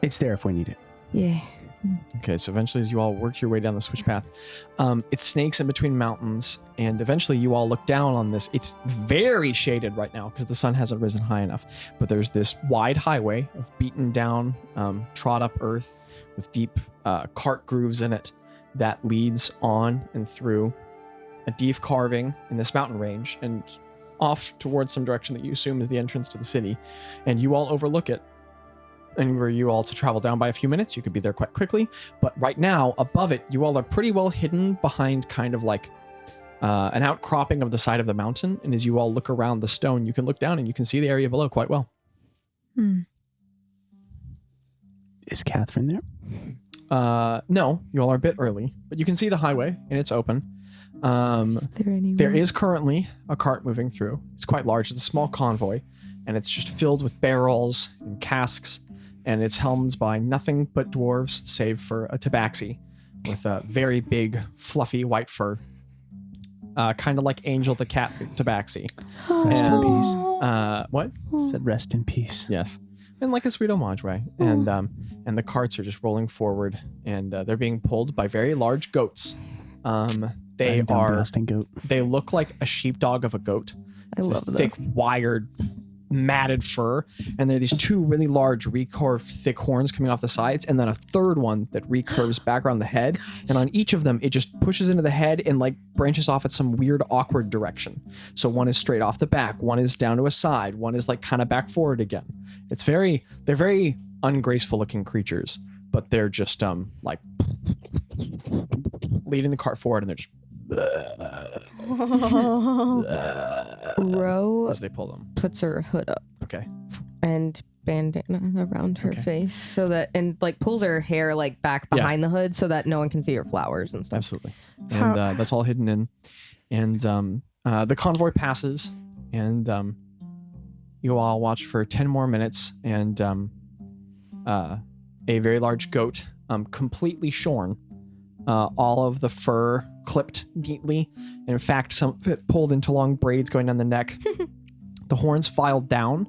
It's there if we need it. Yeah. Okay, so eventually as you all work your way down the switch path, it snakes in between mountains, and eventually you all look down on this. It's very shaded right now because the sun hasn't risen high enough, but there's this wide highway of beaten down, trod up earth with deep cart grooves in it that leads on and through a deep carving in this mountain range and off towards some direction that you assume is the entrance to the city, and you all overlook it. And were you all to travel down by a few minutes, you could be there quite quickly. But right now, above it, you all are pretty well hidden behind kind of like an outcropping of the side of the mountain. And as you all look around the stone, you can look down and you can see the area below quite well. Is Catherine there? No, you all are a bit early, but you can see the highway and it's open. Is there anyone? There is currently a cart moving through. It's quite large. It's a small convoy, and it's just filled with barrels and casks, and it's helmed by nothing but dwarves, save for a tabaxi with a very big, fluffy white fur, kind of like Angel the cat tabaxi. Rest in peace. What? Said rest in peace. Yes, in like a sweet homage way. And the carts are just rolling forward, and they're being pulled by very large goats. They look like a sheepdog of a goat. I love this thick, wired, matted fur, and there are these two really large recurved thick horns coming off the sides, and then a third one that recurves back around the head, and on each of them it just pushes into the head and like branches off at some weird awkward direction. So one is straight off the back, one is down to a side, one is like kind of back forward again. They're very ungraceful looking creatures, but they're just like leading the cart forward, and they're just Ro as they pull them. puts her hood up. Okay. and bandana around her Okay. face so that, and like pulls her hair like back behind the hood so that no one can see her flowers and stuff. Absolutely. And that's all hidden in. And the convoy passes, and you all watch for 10 more minutes, and a very large goat, completely shorn, all of the fur clipped neatly. And in fact, some of it pulled into long braids going down the neck. The horns filed down,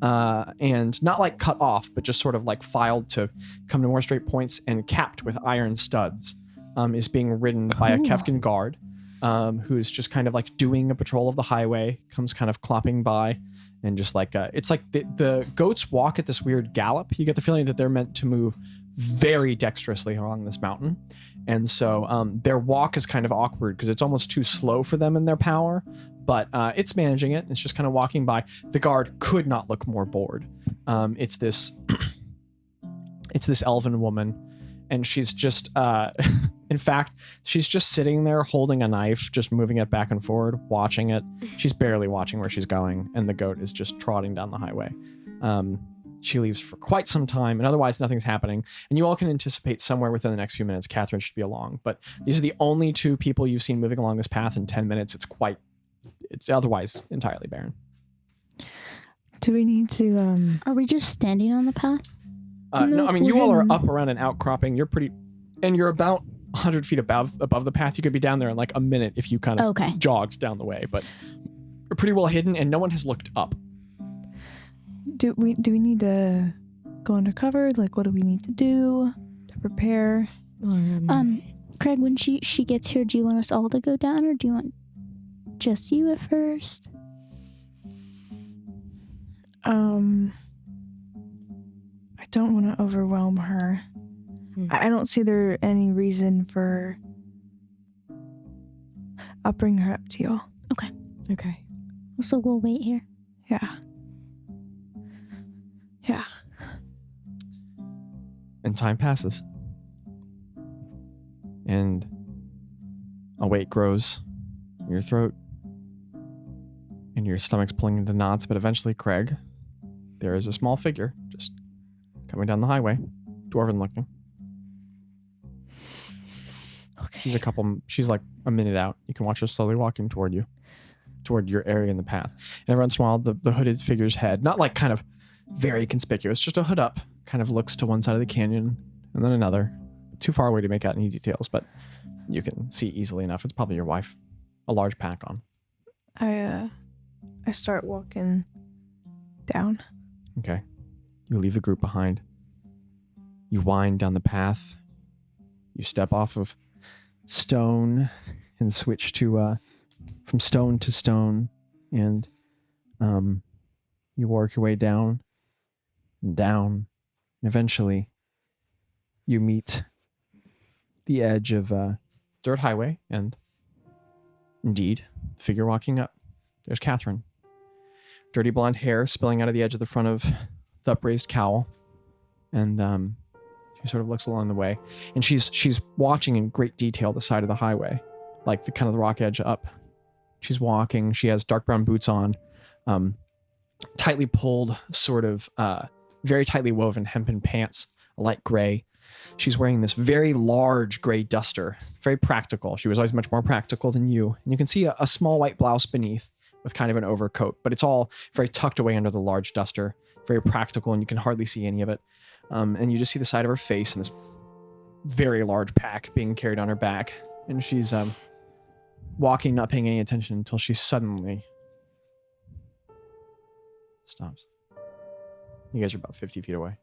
and not like cut off, but just sort of like filed to come to more straight points, and capped with iron studs, is being ridden by a Kefkin guard, who's just kind of like doing a patrol of the highway, comes kind of clopping by, and just like it's like the goats walk at this weird gallop. You get the feeling that they're meant to move very dexterously along this mountain, and so their walk is kind of awkward because it's almost too slow for them in their power. But it's managing it. It's just kind of walking by. The guard could not look more bored. It's this elven woman, and she's just, in fact, she's just sitting there holding a knife, just moving it back and forward, watching it. She's barely watching where she's going, and the goat is just trotting down the highway. She leaves for quite some time, and otherwise nothing's happening. And you all can anticipate somewhere within the next few minutes, Catherine should be along. But these are the only two people you've seen moving along this path in 10 minutes. It's otherwise entirely barren. Do we need to Are we just standing on the path? No, I mean, you all are up around an outcropping. You're about 100 feet above the path. You could be down there in like a minute if you kind of jogged down the way, but you're pretty well hidden, and no one has looked up. do we need to go undercover? Like, what do we need to do to prepare? Craig, when she gets here, do you want us all to go down, or do you want just you at first? I don't want to overwhelm her. I don't see there any reason for. I'll bring her up to you. Okay. So we'll wait here. Yeah. And time passes. And a weight grows in your throat, and your stomach's pulling into knots, but eventually, Craig, there is a small figure just coming down the highway, dwarven looking. Okay. She's like a minute out. You can watch her slowly walking toward you, toward your area in the path. And every once in a while, the hooded figure's head, not like kind of very conspicuous, just a hood up, kind of looks to one side of the canyon and then another. Too far away to make out any details, but you can see easily enough. It's probably your wife. A large pack on. I start walking down. Okay. You leave the group behind. You wind down the path. You step off of stone and switch to from stone to stone, and you work your way down and down, and eventually you meet the edge of a dirt highway, and indeed, figure walking up. There's Catherine. Dirty blonde hair spilling out of the edge of the front of the upraised cowl, and she sort of looks along the way, and she's watching in great detail the side of the highway, like the kind of the rock edge up. She's walking. She has dark brown boots on, tightly pulled, sort of very tightly woven hempen pants, a light gray. She's wearing this very large gray duster, very practical. She was always much more practical than you. And you can see a small white blouse beneath with kind of an overcoat, but it's all very tucked away under the large duster, very practical, and you can hardly see any of it. And you just see the side of her face and this very large pack being carried on her back. And she's walking, not paying any attention until she suddenly stops. You guys are about 50 feet away.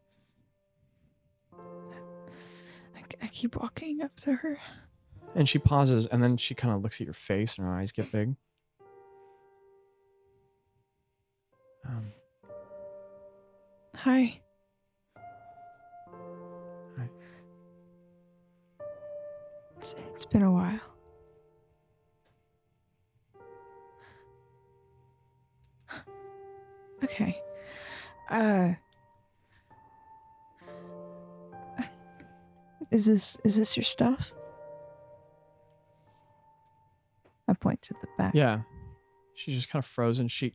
I keep walking up to her. And she pauses, and then she kind of looks at your face, and her eyes get big. Hi. Hi. It's been a while. Okay. Is this your stuff? I point to the back. Yeah. She's just kind of frozen. She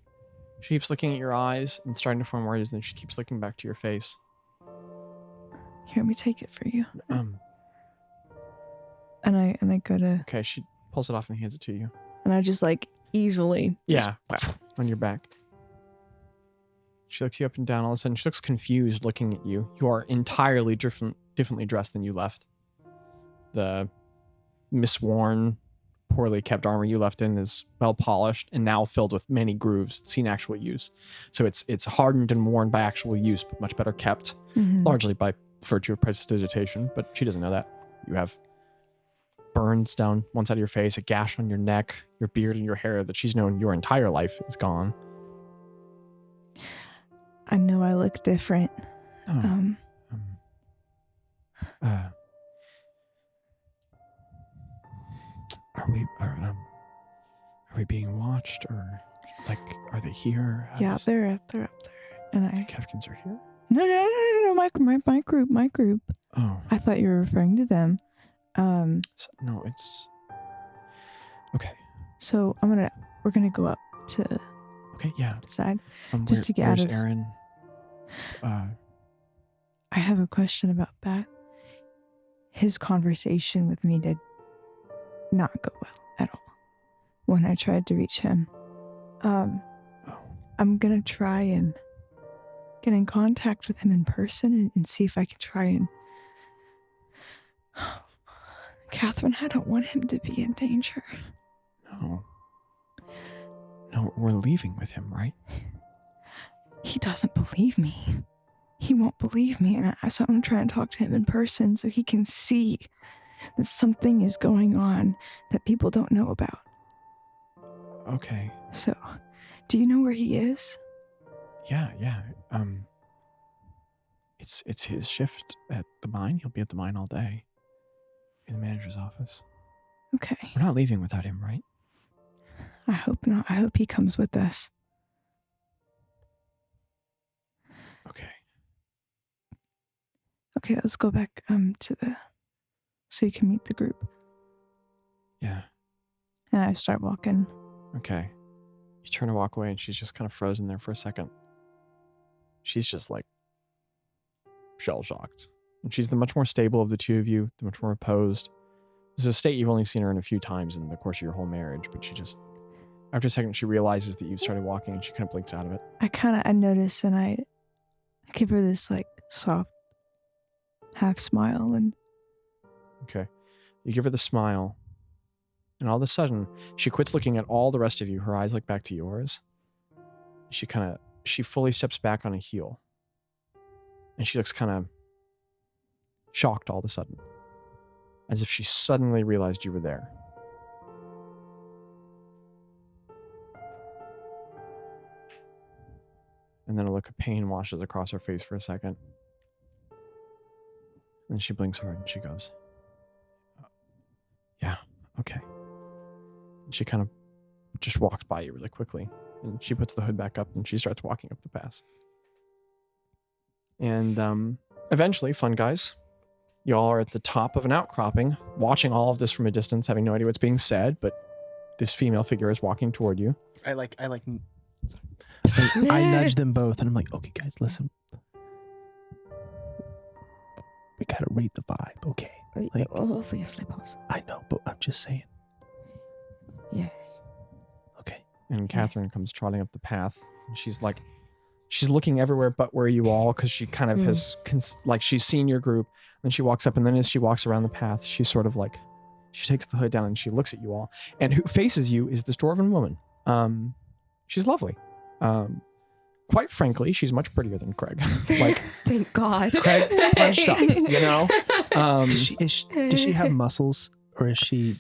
She keeps looking at your eyes and starting to form words, then she keeps looking back to your face. Here, let me take it for you. And I go to. Okay, she pulls it off and hands it to you. And I just like easily. Yeah, on your back. She looks you up and down. All of a sudden, she looks confused looking at you. You are entirely differently dressed than you left. The misworn, poorly kept armor you left in is well polished and now filled with many grooves seen actual use. So it's hardened and worn by actual use, but much better kept, largely by virtue of prestidigitation. But she doesn't know that. You have burns down one side of your face, a gash on your neck, your beard and your hair that she's known your entire life is gone. I know I look different. Are we being watched, or like are they here? They're up there. And The Kefkins are here? No, my group. Oh. I thought you were referring to them. No, it's okay. So we're gonna go up to Okay, yeah. the side just to get out where's of. Aaron? I have a question about that. His conversation with me did not go well at all when I tried to reach him. I'm gonna try and get in contact with him in person and see if I can try and. Catherine, I don't want him to be in danger. No, we're leaving with him, right? He doesn't believe me. He won't believe me, and so I'm trying to talk to him in person so he can see that something is going on that people don't know about. Okay. So, do you know where he is? Yeah. It's his shift at the mine. He'll be at the mine all day. In the manager's office. Okay. We're not leaving without him, right? I hope not. I hope he comes with us. Okay. Okay, let's go back so you can meet the group. Yeah. And I start walking. Okay. You turn to walk away and she's just kind of frozen there for a second. She's just like shell-shocked. And she's the much more stable of the two of you, the much more reposed. This is a state you've only seen her in a few times in the course of your whole marriage, but she just, after a second, she realizes that you've started walking and she kind of blinks out of it. I notice and I give her this like soft half smile and. Okay. You give her the smile, and all of a sudden, she quits looking at all the rest of you. Her eyes look back to yours. She fully steps back on a heel. And she looks kind of shocked all of a sudden, as if she suddenly realized you were there. And then a look of pain washes across her face for a second. And she blinks hard and she goes, yeah, okay. And she kind of just walks by you really quickly. And she puts the hood back up and she starts walking up the pass. And eventually, fun guys, y'all are at the top of an outcropping, watching all of this from a distance, having no idea what's being said, but this female figure is walking toward you. I nudge them both and I'm like, okay guys, listen. We gotta read the vibe, okay? Like, for your slippers. I know, but I'm just saying. Yeah. Okay. And Catherine comes trotting up the path. And she's looking everywhere but where you all, because she kind of has, she's seen your group. And she walks up, and then as she walks around the path, she's sort of like, she takes the hood down and she looks at you all. And who faces you is this dwarven woman. She's lovely. Quite frankly, she's much prettier than Craig. Like, thank God. Craig punched up, you know? Does she have muscles, or is she?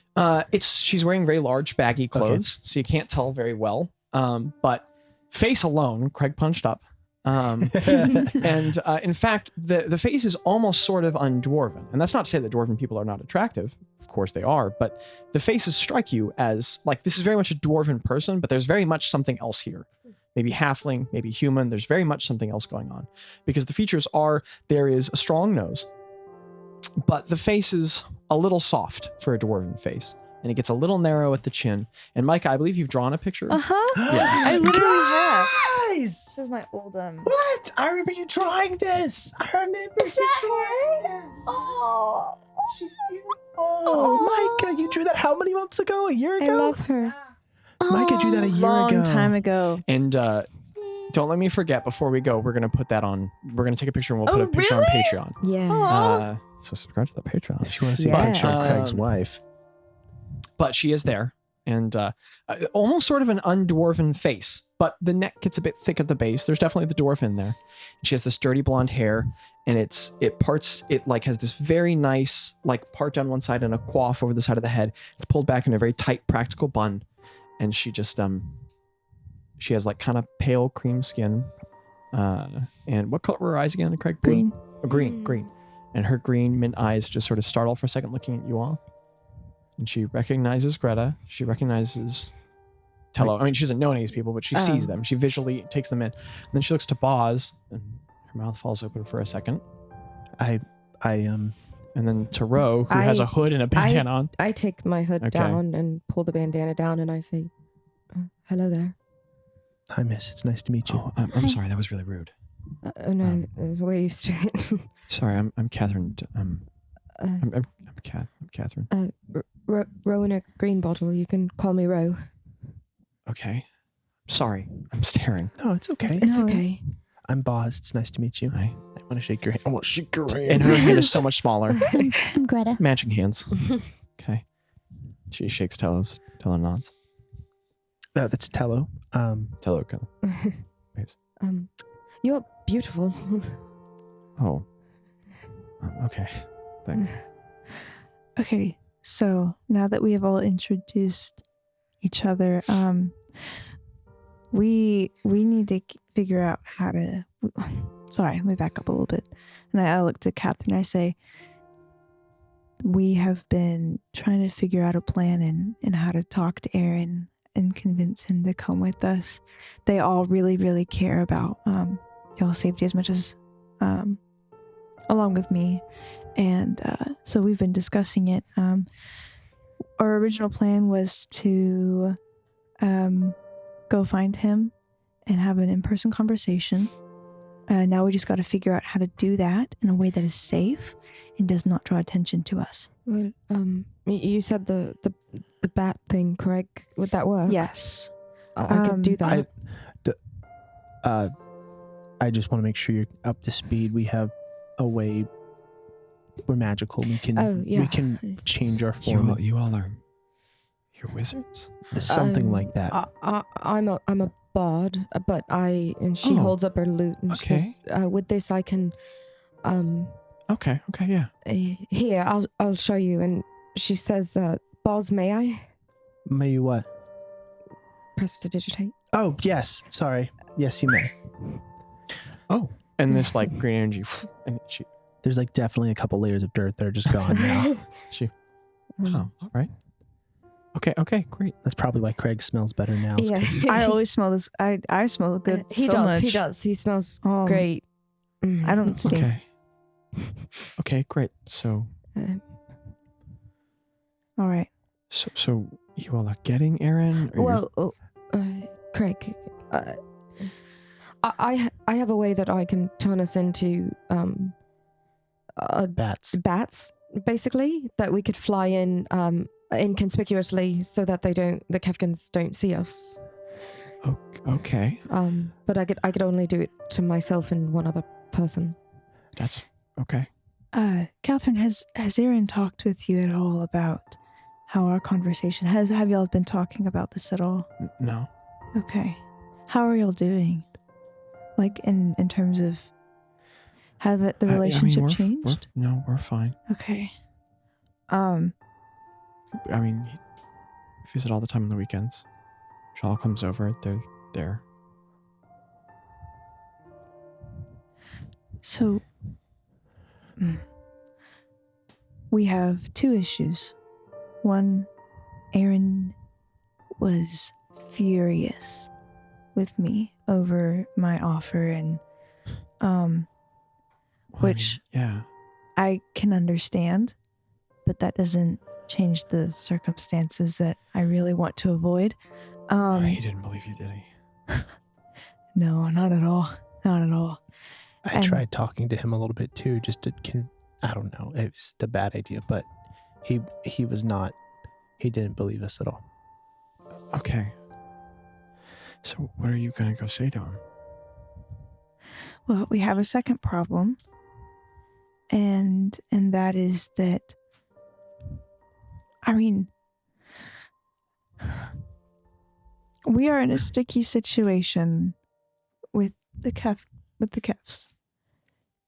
She's wearing very large, baggy clothes, so you can't tell very well. But face alone, Craig punched up. And in fact, the face is almost sort of undwarven. And that's not to say that dwarven people are not attractive. Of course they are. But the faces strike you as, like, this is very much a dwarven person, but there's very much something else here. Maybe halfling, maybe human. There's very much something else going on. Because the features are, there is a strong nose, but the face is a little soft for a dwarven face. and it gets a little narrow at the chin. And Micah, I believe you've drawn a picture. Yeah. I literally have. Guys! This is my old What? I remember you drawing this. I remember Is that drawing her? this. Oh. She's beautiful. Oh, Micah, you drew that how many months ago? A year I ago? love her. Micah drew that a year long ago. time ago. And don't let me forget, before we go, we're going to put that on. We're going to take a picture and we'll put Oh, a picture on really? Patreon. Yeah. So subscribe to the Patreon. If you want to see Yeah. a picture of Craig's wife. But she is there, and almost sort of an undwarven face, but the neck gets a bit thick at the base. There's definitely the dwarf in there. She has this sturdy blonde hair, and it like has this very nice like part down one side and a coif over the side of the head. It's pulled back in a very tight, practical bun, and she just she has like kind of pale cream skin. And what color were her eyes again, Craig? Blue? Green. Oh, green. And her green mint eyes just sort of startle for a second, looking at you all. And she recognizes Gretta. She recognizes Tello. I mean, she doesn't know any of these people, but she sees them. She visually takes them in. And then she looks to Bazz, and her mouth falls open for a second. I And then to Ro, who has a hood and a bandana on. I take my hood Okay. down and pull the bandana down, and I say, "Hello there." Hi, miss. It's nice to meet you. Oh, I'm sorry. That was really rude. No, we're used to it. Sorry, I'm Catherine. I'm Catherine. Ro in a green bottle. You can call me Ro. Okay. Sorry, I'm staring. No, it's okay. It's okay. I'm Bazz. It's nice to meet you. Hi. I want to shake your hand. I want to shake your hand. And her hand is so much smaller. I'm Greta. Matching hands. Okay. She shakes Tello's. Tello nods. That's Tello. Tello kind of. You're beautiful. Oh. Okay. Thanks. Okay, so now that we have all introduced each other, we need to figure out how to. Sorry, let me back up a little bit. And I looked at Catherine. I say, we have been trying to figure out a plan and how to talk to Aaron and convince him to come with us. They all really, really care about y'all's safety as much as along with me. And so we've been discussing it. Our original plan was to go find him and have an in-person conversation. Now we just got to figure out how to do that in a way that is safe and does not draw attention to us. Well, you said the bat thing, Craig. Would that work? Yes. I could do that. I just want to make sure you're up to speed. We have a way. We're magical. We can we can change our form. You all are. You're wizards. Something like that. I'm a bard, but she holds up her lute and she Okay. goes, with this I can Okay, yeah. here I'll show you. And she says, Bazz, may I May you what? press to digitate? Oh, yes. Sorry. Yes, you may. Oh. And this like green energy. And she. There's like definitely a couple layers of dirt that are just gone now. Oh, all right. Okay, great. That's probably why Craig smells better now. is Yeah. 'cause I always smell this. I smell good He so does. much. He does. He smells Oh, great. I don't stink. Okay. Okay, great. So All right. so you all are getting Aaron? Or Well, Craig, I have a way that I can turn us into bats. bats, basically, that we could fly in inconspicuously so that the Kefkins don't see us. Okay. But I could only do it to myself and one other person. That's okay. Catherine, has Aaron talked with you at all about how our conversation have y'all been talking about this at all? No. Okay. How are y'all doing? Like in terms of have the relationship changed? We're fine. Okay. I mean, we visit all the time on the weekends. Shala comes over. They're there. So we have two issues. One, Aaron was furious with me over my offer, and Well, which yeah. I can understand, but that doesn't change the circumstances that I really want to avoid. He didn't believe you, did he? No, not at all. Not at all. I tried talking to him a little bit too, just to, I don't know, it's a bad idea, but he didn't believe us at all. Okay. So what are you going to go say to him? Well, we have a second problem. And that is that, I mean, we are in a sticky situation with the Kefs.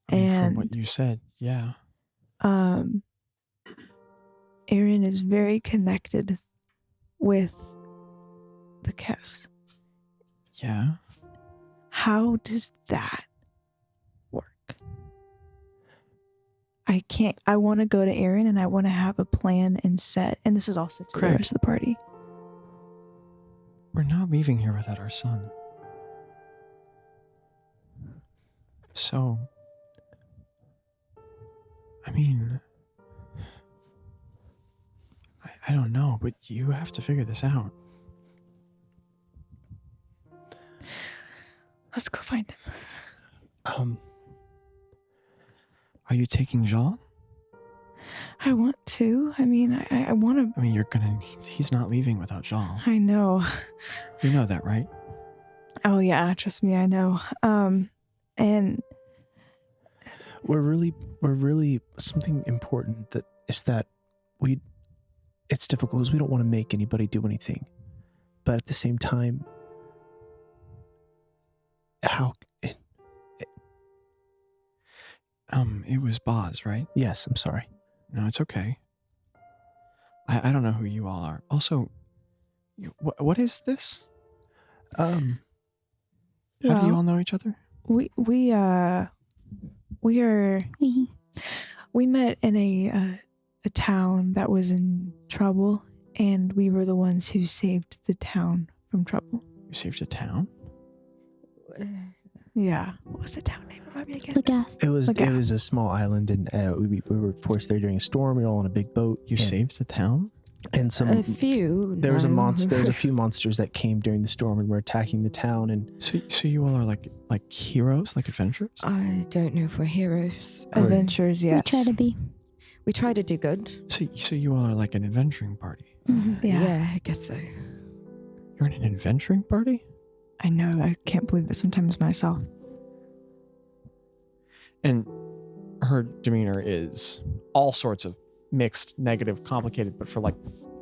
I mean, And from what you said, yeah. Aaron is very connected with the Kefs. Yeah. How does that work? I want to go to Aaron and I want to have a plan and set. And this is also to the Craig. rest of the party. We're not leaving here without our son. So, I mean, I don't know, but you have to figure this out. Let's go find him. Are you taking Jean? I want to. I mean, I want to. I mean, he's not leaving without Jean. I know. You know that, right? Oh yeah, trust me, I know. And We're really something important that is that it's difficult because we don't want to make anybody do anything, but at the same time, it was Bazz, right? yes, I'm sorry. No, it's okay. I don't know who you all are. Also, what is this? How do you all know each other? we met in a town that was in trouble, and we were the ones who saved the town from trouble. You saved a town? Yeah. What was the town name? Remind me again. Lagath. It was Okay. a small island, and we were forced there during a storm. We were all on a big boat. You saved a town? and some. A few. There was a no. monster. There was a few monsters that came during the storm and were attacking the town. And So you all are like heroes, like adventurers? I don't know if we're heroes. Adventures, yes. We try to be. We try to do good. So you all are like an adventuring party. Yeah. I guess so. You're in an adventuring party? I know. I can't believe it sometimes myself. And her demeanor is all sorts of mixed, negative, complicated, but for like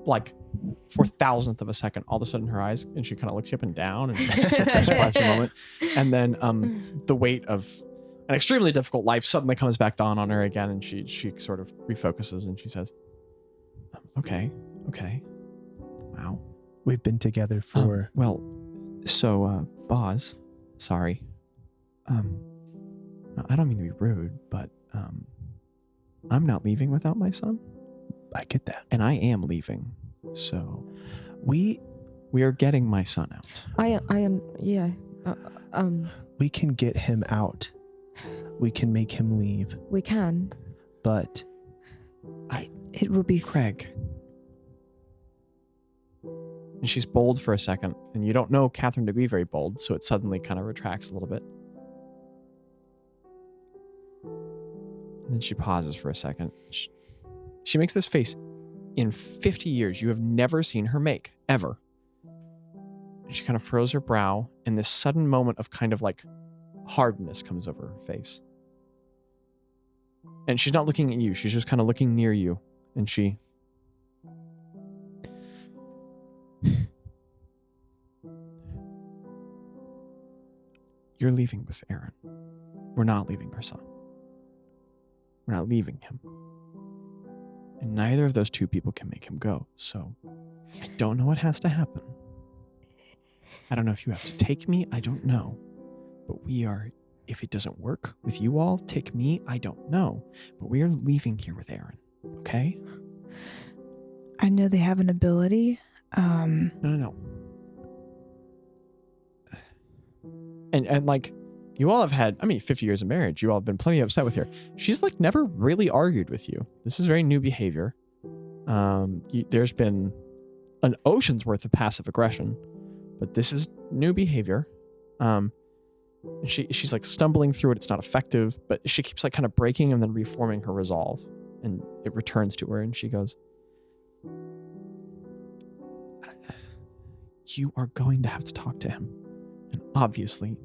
4,000th of a second, all of a sudden her eyes, and she kind of looks you up and down and surprised for a moment. And then the weight of an extremely difficult life suddenly comes back on her again, and she sort of refocuses and she says, okay. Wow. we've been together for. Bazz, sorry. I don't mean to be rude, but I'm not leaving without my son, I get that. and I am leaving. So We are getting my son out. I am. Yeah. we can get him out. We can make him leave, We can. but It will be Craig. And she's bold for a second, and you don't know Catherine to be very bold, so it suddenly kind of retracts a little bit. And then she pauses for a second. She makes this face. In 50 years, you have never seen her make, ever. And she kind of furrows her brow, and this sudden moment of kind of like hardness comes over her face. And she's not looking at you, she's just kind of looking near you. And she... You're leaving with Aaron. We're not leaving our son. We're not leaving him. And neither of those two people can make him go. So I don't know what has to happen. I don't know if you have to take me. I don't know. But we are, if it doesn't work with you all, take me. I don't know. But we are leaving here with Aaron. Okay? I know they have an ability. No. And like, you all have had, 50 years of marriage. You all have been plenty upset with her. She's like never really argued with you. This is very new behavior. There's been an ocean's worth of passive aggression, but this is new behavior. She's like stumbling through it. It's not effective, but she keeps like kind of breaking and then reforming her resolve, and it returns to her, and she goes, "You are going to have to talk to him, and obviously,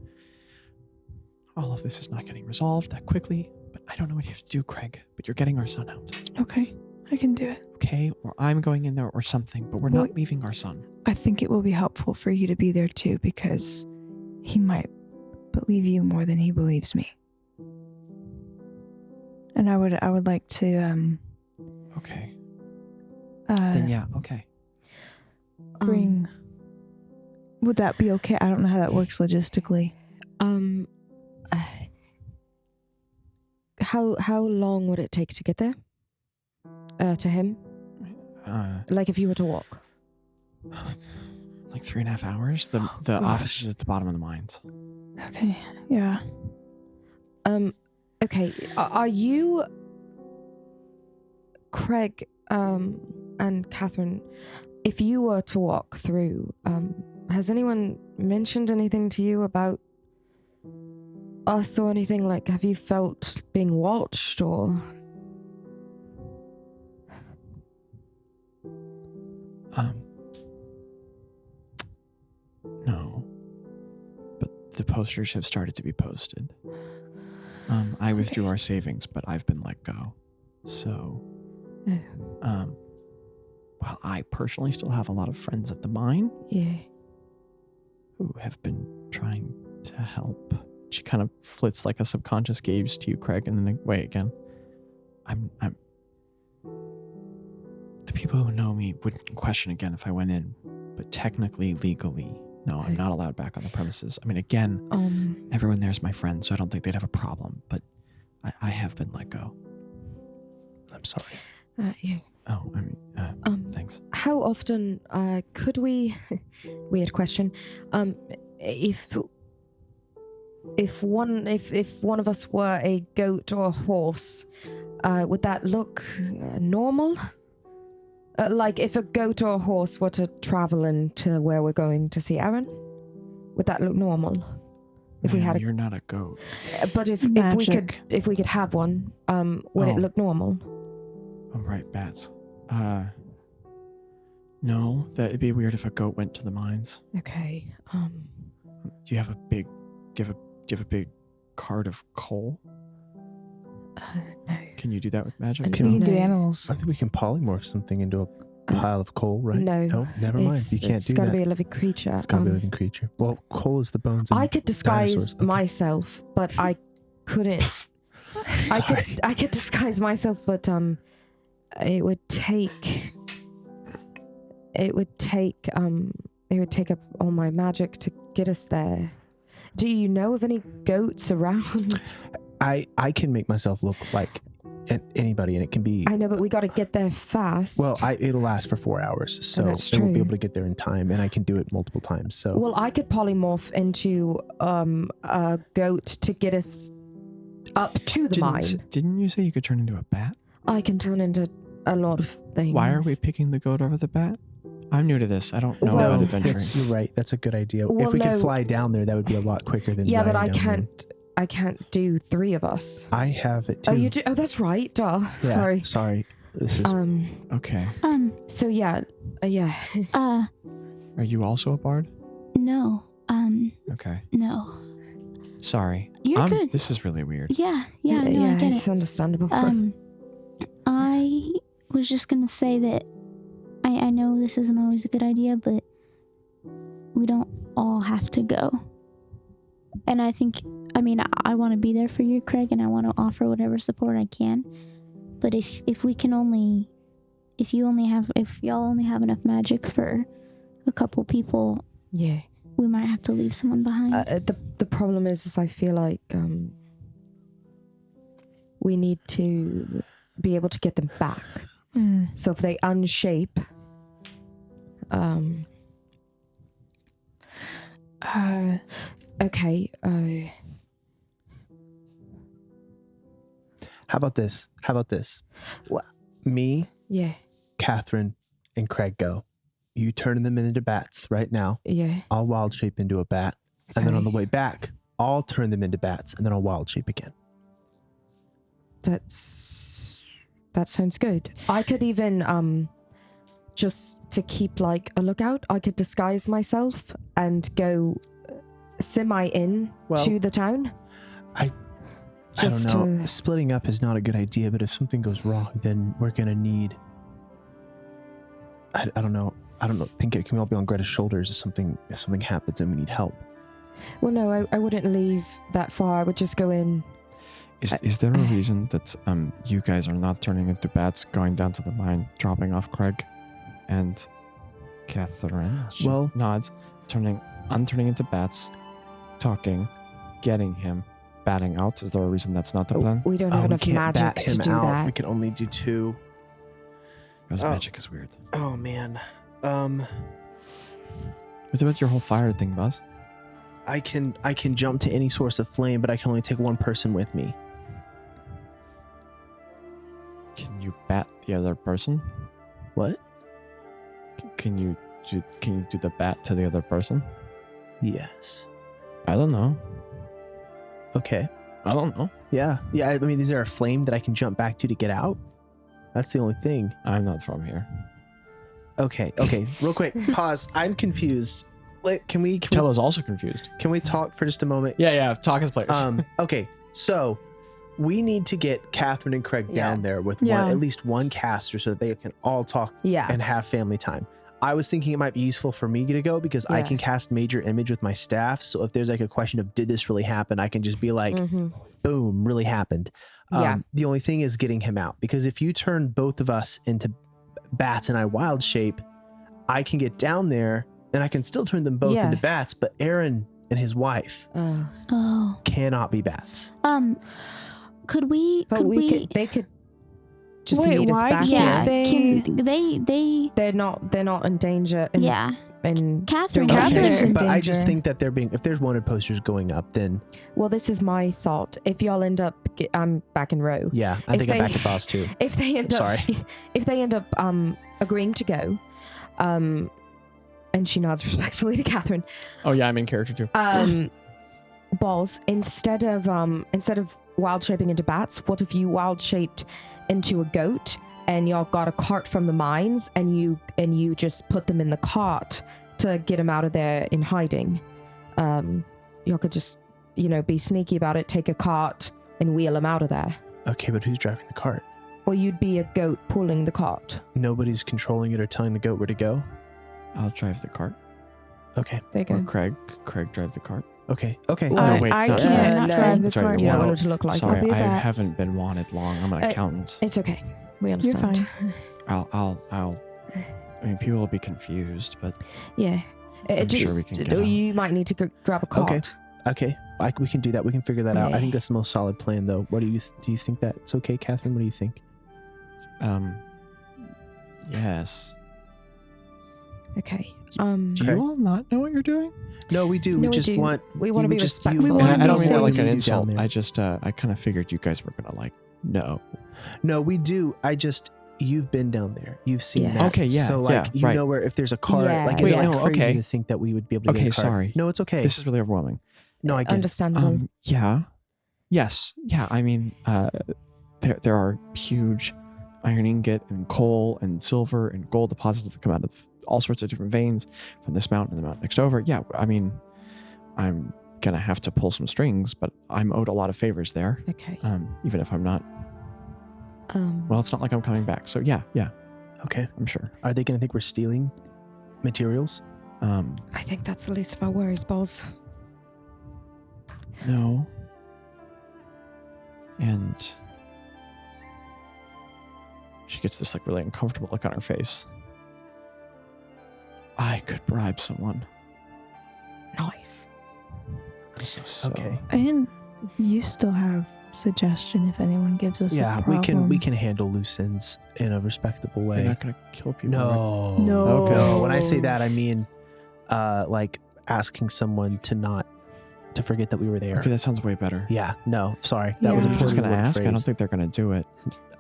all of this is not getting resolved that quickly. But I don't know what you have to do, Craig. But you're getting our son out, Okay, I can do it. okay? Or I'm going in there, or something. But we're not leaving our son." I think it will be helpful for you to be there too, because he might believe you more than he believes me. And I would like to Okay. Then yeah, okay. bring. Would that be okay? I don't know how that works logistically. How long would it take to get there? To him? Like if you were to walk? Like 3.5 hours. The office is at the bottom of the mines. Okay. Yeah. Okay. Are you Craig and Catherine, if you were to walk through, has anyone mentioned anything to you about us or anything? Like, have you felt being watched or? No. But the posters have started to be posted. I withdrew our savings, but I've been let go. So, while I personally still have a lot of friends at the mine, who have been trying to help. She kind of flits like a subconscious gaze to you, Craig, and then away again. I'm the people who know me wouldn't question again if I went in, but technically, legally, no, I'm not allowed back on the premises. I mean, again, everyone there's my friend, so I don't think they'd have a problem, but I have been let go. I'm sorry. Oh, I mean, thanks. How often could we? Weird question. If one of us were a goat or a horse, would that look normal? Like if a goat or a horse were to travel into where we're going to see Aaron, would that look normal? If we had you're not a goat. But if we could have one, would it look normal? Oh, right, bats. No, that'd be weird if a goat went to the mines. Okay. Do you have a big cart of coal? No. Can you do that with magic? You can do animals. I think we can polymorph something into a pile of coal, right? No. Never mind. You can't do that. It's got to be a living creature. It's got to be a living creature. Well, coal is the bones of I could disguise dinosaurs. Okay. myself, but I couldn't. I could disguise myself, but it would take up all my magic to get us there. Do you know of any goats around? I can make myself look like anybody, and it can be. I know, but we got to get there fast. Well, it'll last for 4 hours, so that's I won't true. be able to get there in time, and I can do it multiple times. So. Well, I could polymorph into a goat to get us up to the mine. Didn't you say you could turn into a bat? I can turn into a lot of things. Why are we picking the goat over the bat? I'm new to this. I don't know about adventuring. You're right. That's a good idea. Well, if we could fly down there, that would be a lot quicker than. Yeah, but riding down there. I can't do 3 of us. I have it too. Oh, you do? Oh, that's right. Duh. Yeah, sorry. This is. Okay. So yeah. Are you also a bard? No. Okay. No. Sorry. You're good. This is really weird. Yeah, no, I get it's it. understandable. I was just gonna say that I know this isn't always a good idea, but we don't all have to go. And I want to be there for you, Craig, and I want to offer whatever support I can. But if y'all only have enough magic for a couple people, we might have to leave someone behind. The problem is I feel like we need to be able to get them back. So if they unshape, okay. How about this? What? Me, Catherine and Craig go. You turn them into bats right now. Yeah. I'll wild shape into a bat. And then on Okay. the way back, I'll turn them into bats and then I'll wild shape again. That sounds good. I could even just to keep like a lookout, I could disguise myself and go semi in to the town. I don't know. Splitting up is not a good idea, but if something goes wrong, then we're gonna need. I don't know. Think it can all be on Gretta's shoulders if something happens and we need help. Well, no, I wouldn't leave that far. I would just go in. Is there a reason that you guys are not turning into bats, going down to the mine, dropping off Craig and Catherine? She Well- nods, I'm turning into bats, talking, getting him, batting out. Is there a reason that's not the plan? We don't have we enough can't magic bat to him do out. that. We can only do 2. Because Oh. magic is weird. Oh man. What about your whole fire thing, Bazz? I can jump to any source of flame, but I can only take one person with me. Can you bat the other person? What? Can you do the bat to the other person? Yes. I don't know. Okay. I don't know. Yeah. I mean, is there a flame that I can jump back to get out? That's the only thing. I'm not from here. Okay. Real quick, pause. I'm confused. Can we Tella's also confused. can we talk for just a moment? Yeah. Talk as players. Okay. So we need to get Catherine and Craig down there with at least one caster so that they can all talk Yeah. and have family time. I was thinking it might be useful for me to go because I can cast major image with my staff. So if there's like a question of did this really happen, I can just be like, boom, really happened. Yeah. The only thing is getting him out, because if you turn both of us into bats and I wild shape, I can get down there and I can still turn them both into bats, but Aaron and his wife Oh. cannot be bats. Could we? But they could just Wait, meet us why back can't here. they? They're not in danger. And, Yeah. And Catherine. Catherine's in But I danger. just think that if there's wanted posters going up, then well, this is my thought. If y'all end up, I'm back in row. yeah, I If think I'm they- back at Bazz too. If they end Sorry. if they end up agreeing to go, and she nods respectfully to Catherine. Oh yeah, I'm in character too. Balls, instead of wild shaping into bats, what if you wild shaped into a goat and y'all got a cart from the mines and you just put them in the cart to get them out of there in hiding? Y'all could just be sneaky about it, take a cart and wheel them out of there. Okay, but who's driving the cart? Or you'd be a goat pulling the cart. Nobody's controlling it or telling the goat where to go. I'll drive the cart. Okay. There you Or go. Craig drive the cart. Okay. No, wait, I no, can't no, drive the that's right, cart. You don't Wow. want it to look like Sorry, be a I bat. haven't been wanted long. I'm an accountant. It's okay. We You're understand. fine. I'll. I mean, people will be confused, but Yeah. I'm sure we can get on. You might need to grab a cart. Okay. We can do that. We can figure that out. I Yeah. think that's the most solid plan, though. What do you think that's okay, Catherine? What do you think? yes. Okay. Do you all not know what you're doing? No, we do. No, we we just do. want. We wanna you be would just- respectful. you We want- wanna I don't be mean that like safe. an you down insult. there. I just I kind of figured you guys were gonna like no. No, we do. You've been down there. You've seen Yeah. that. Okay, yeah, So like yeah, you right. know where if there's a cart, Yeah. like is Wait, that no, crazy okay. to think that we would be able to Okay, get a cart? sorry. No, it's okay. This is really overwhelming. No, I get it. Understandable. Yeah. Yes. Yeah. I mean, there are huge iron ingot and coal and silver and gold deposits that come out of all sorts of different veins from this mountain and the mountain next over. Yeah. I mean, I'm gonna have to pull some strings, but I'm owed a lot of favors there. Okay. Even if I'm not. Well, it's not like I'm coming back. So yeah. Okay. I'm sure. Are they going to think we're stealing materials? I think that's the least of our worries, Balls. No. And she gets this like really uncomfortable look on her face. I could bribe someone. Nice. So, Okay. And you still have suggestion if anyone gives us a Yeah, problem. we can handle loose ends in a respectable You're way. not gonna kill people. right? No. No. Okay. No. When I say that, I mean, like asking someone to forget that we were there. Okay, that sounds way better. Yeah. No. Sorry. That was Yeah. a I'm just poorly gonna worded ask. I phrase. don't think they're gonna do it.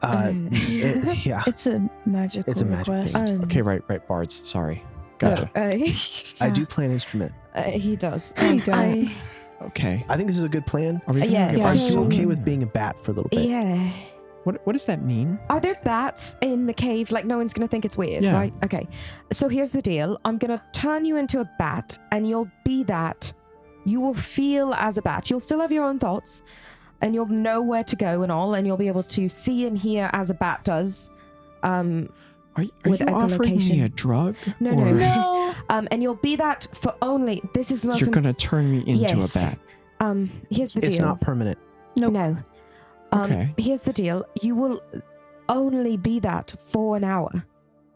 Yeah. It's a magical It's a magic request. thing. Okay, right, bards. Sorry. Gotcha. I do play an instrument. He does. I don't. Okay. I think this is a good plan. Are we gonna yes. get Are bards? you okay with being a bat for a little bit? Yeah. What does that mean? Are there bats in the cave? Like, no one's going to think it's weird, Yeah. right? Okay. So here's the deal. I'm going to turn you into a bat, and you'll be that. You will feel as a bat. You'll still have your own thoughts, and you'll know where to go and all, and you'll be able to see and hear as a bat does. Are you With offering me echolocation. a drug? No, Or No. and you'll be that for only. This is the most. You're gonna turn me into Yes. a bat. Here's the deal. It's not permanent. No. Okay. Here's the deal. You will only be that for an hour.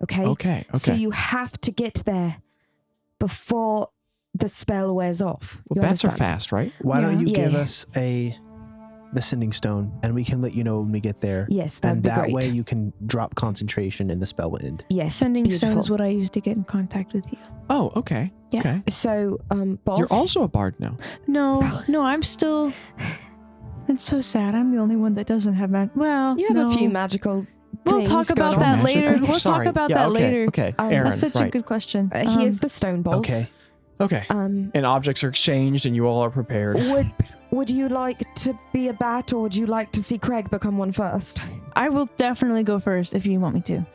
Okay? Okay. So Okay. you have to get there before the spell wears off. Well, You bats are understand? fast, right? Why don't you Yeah. give us the sending stone, and we can let you know when we get there. Yes, that'd And be that great. way you can drop concentration and the spell will end. Yes. Sending stone is beautiful. what I use to get in contact with you. Oh, okay. Yeah. Okay. So, boss. You're also a bard now. No, I'm still. It's so sad. I'm the only one that doesn't have well. You have no. a few magical. We'll things talk about going on. that Magic? later. Okay, We'll sorry. talk about Yeah, that okay, later. Okay. Um, Aaron, That's such right. a good question. Here's the stone balls. Okay. Okay. And objects are exchanged, and you all are prepared. Would you like to be a bat, or would you like to see Craig become one first? I will definitely go first if you want me to.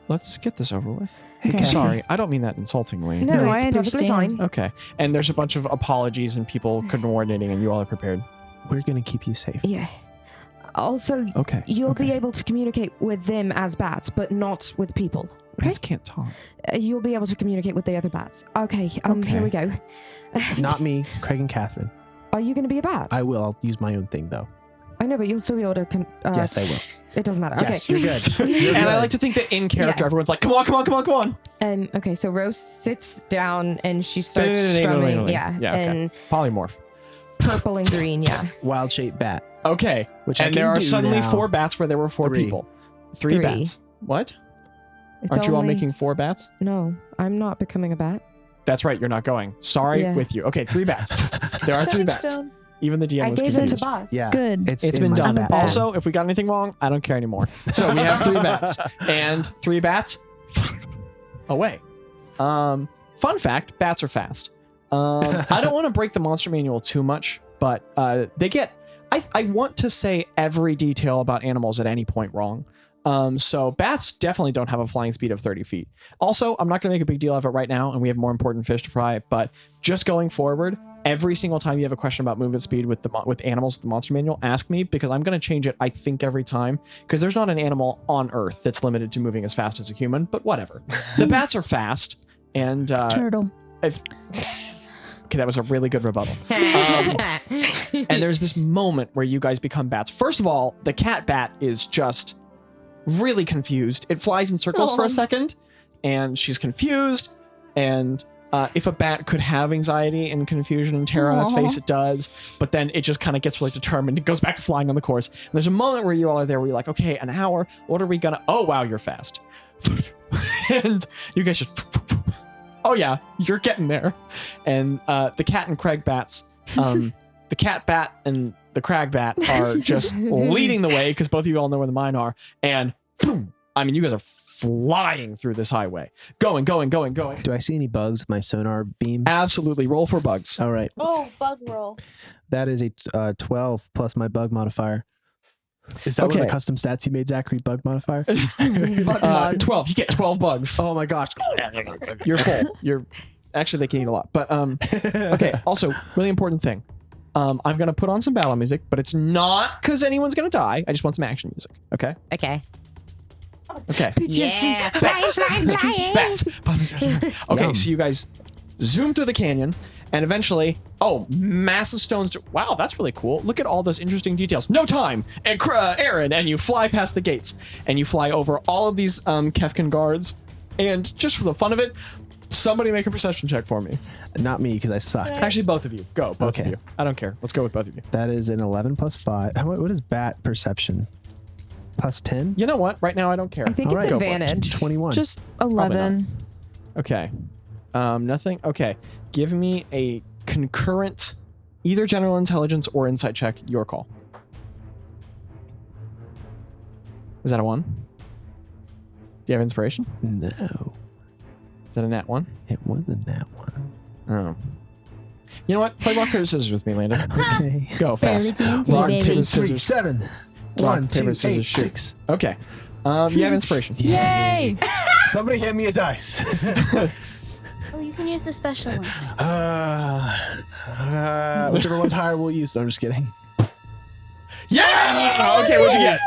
Let's get this over with. Okay. Sorry, I don't mean that insultingly. No, No, it's I perfectly understand. fine. Okay. And there's a bunch of apologies and people coordinating, and you all are prepared. We're going to keep you safe. Yeah. Also, Okay. you'll okay. be able to communicate with them as bats, but not with people. Bats can't talk. You'll be able to communicate with the other bats. Okay, Okay. here we go. Not me, Craig and Catherine. Are you going to be a bat? I will. I'll use my own thing, though. I know, but you'll still be able to. Yes, I will. It doesn't matter. Yes, Okay. you're good. You're And I good. like to think that in character, Yeah. everyone's like, come on, come on, come on, come on. Okay, so Rose sits down and she starts Ding, strumming. ding, Yeah. yeah, okay. And Polymorph. purple and green. Yeah. Wild shaped bat. Okay. Which I And can there are do suddenly now. 4 bats where there were 4 Three. people. 3 Three. bats. What? It's Aren't you all only- making 4 bats? No, I'm not becoming a bat. That's right, you're not going. Sorry Yeah. with you. Okay, 3 bats. There are 3 bats. Even the DM I was gave it to confused. Bazz. Yeah. Good. It's It's in been my done. bat form. Also, if we got anything wrong, I don't care anymore. So we have 3 bats. And 3 bats away. Fun fact, bats are fast. I don't want to break the monster manual too much, but they get... I want to say every detail about animals at any point wrong. So bats definitely don't have a flying speed of 30 feet. Also, I'm not going to make a big deal of it right now, and we have more important fish to fry, but just going forward, every single time you have a question about movement speed with animals with the monster manual, ask me, because I'm going to change it, I think, every time, because there's not an animal on Earth that's limited to moving as fast as a human, but whatever. The bats are fast, and Turtle. Okay, that was a really good rebuttal. And there's this moment where you guys become bats. First of all, the cat bat is just really confused. It flies in circles for a second, and she's confused. And if a bat could have anxiety and confusion and terror on its face, it does. But then it just kind of gets really determined. It goes back to flying on the course. And there's a moment where you all are there where you're like, okay, an hour. What are we gonna... Oh, wow, you're fast. And you guys just... Oh, yeah, you're getting there. And the cat and Craig bats... the cat bat and the crag bat are just leading the way because both of you all know where the mine are. And boom, I mean, you guys are flying through this highway. Going. Do I see any bugs with my sonar beam? Absolutely. Roll for bugs. All right. Oh, bug roll. That is a 12 plus my bug modifier. Is that one of Okay. the custom stats you made, Zachary? Bug modifier? Bug mug. 12. You get 12 bugs. Oh my gosh. You're full. Actually, they can eat a lot. But okay. Also, really important thing. I'm going to put on some battle music, but it's not because anyone's going to die. I just want some action music. Okay? Okay. Okay. Yeah. Fly. Bats. Okay, Yum. so you guys zoom through the canyon, and eventually, massive stones. Wow, that's really cool. Look at all those interesting details. No time, and Aaron, and you fly past the gates, and you fly over all of these Kefkin guards, and just for the fun of it, somebody make a perception check for me. Not me, because I suck. Actually, both of you. Go, both of Okay. you. I don't care. Let's go with both of you. That is an 11 plus 5. What is bat perception? Plus 10? You know what? Right now, I don't care. I think All it's right. Go for it. advantage. 21. Just Probably 11. Okay. Nothing. Okay. Give me a concurrent, either general intelligence or insight check. Your call. Was that a 1? Do you have inspiration? No, Is that a nat 1? it wasn't that one. Oh. You know what? Play rock, paper, scissors with me, Landon. Okay. Go fast. Barely D&D, Rock, baby. paper, 3, scissors. 7. Rock, 1, paper, 2, scissors, 8, shoot. 6. Okay. You have inspiration. Yay! Somebody hand me a dice. Oh, you can use the special one. Whichever one's higher, we'll use. No, I'm just kidding. Yeah! Okay, what'd you get?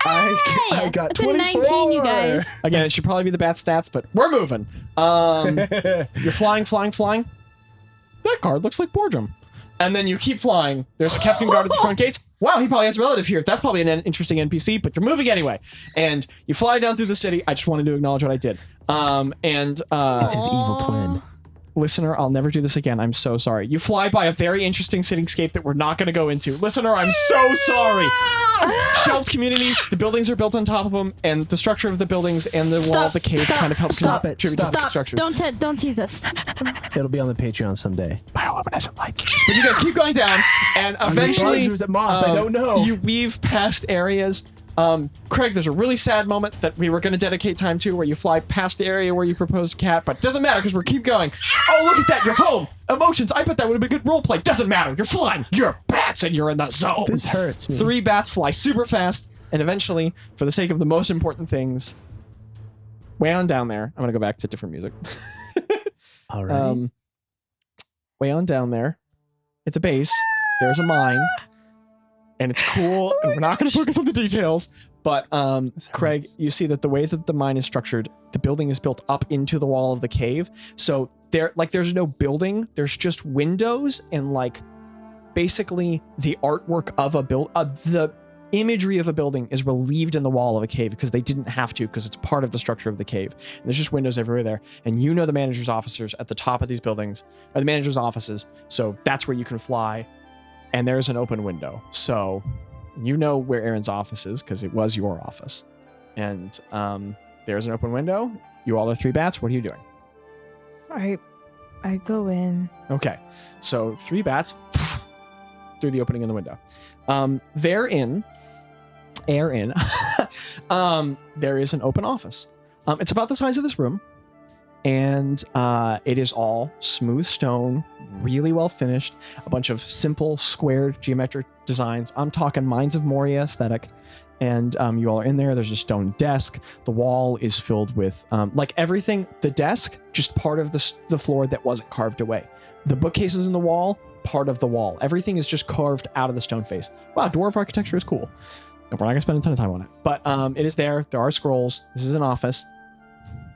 I got It's a 24. 19, you guys. Again, it should probably be the bat stats, but we're moving. You're flying. That card looks like Boardroom. And then you keep flying. There's a Kefkin guard at the front gates. Wow, he probably has a relative here. That's probably an interesting NPC, but you're moving anyway. And you fly down through the city. I just wanted to acknowledge what I did. It's his evil twin. Listener, I'll never do this again. I'm so sorry. You fly by a very interesting cityscape that we're not going to go into. Listener, I'm so sorry. Shelved communities, the buildings are built on top of them, and the structure of the buildings and the wall of the cave kind of helps contribute to the structures. Don't tease us. It'll be on the Patreon someday. Bioluminescent lights. But you guys keep going down, and eventually, Or is it Moss? I don't know. You weave past areas. Craig, there's a really sad moment that we were going to dedicate time to where you fly past the area where you proposed cat, but doesn't matter because we're keep going. Oh, look at that. You're home. Emotions. I bet that would have been good roleplay. Doesn't matter. You're flying. You're bats and you're in the zone. This hurts me. 3 bats fly super fast, and eventually, for the sake of the most important things, way on down there, I'm going to go back to different music. All right. Way on down there, at the base, there's a mine. And it's cool, and we're not going to focus on the details, but Craig, you see that the way that the mine is structured, the building is built up into the wall of the cave. So there's no building, there's just windows, and like basically the artwork of the imagery of a building is relieved in the wall of a cave because they didn't have to, because it's part of the structure of the cave. And there's just windows everywhere there, and you know the manager's officers at the top of these buildings, or the manager's offices. So that's where you can fly. And there's an open window. So you know where Aaron's office is because it was your office. And there's an open window. You all are 3 bats. What are you doing? I go in. Okay. So 3 bats through the opening in the window. There is an open office. It's about the size of this room. And it is all smooth stone, really well finished, a bunch of simple squared geometric designs. I'm talking Mines of Moria aesthetic. And you all are in there. There's a stone desk. The wall is filled with like everything. The desk, just part of the floor that wasn't carved away. The bookcases in the wall, part of the wall. Everything is just carved out of the stone face. Wow, dwarf architecture is cool. And we're not going to spend a ton of time on it. But it is there. There are scrolls. This is an office.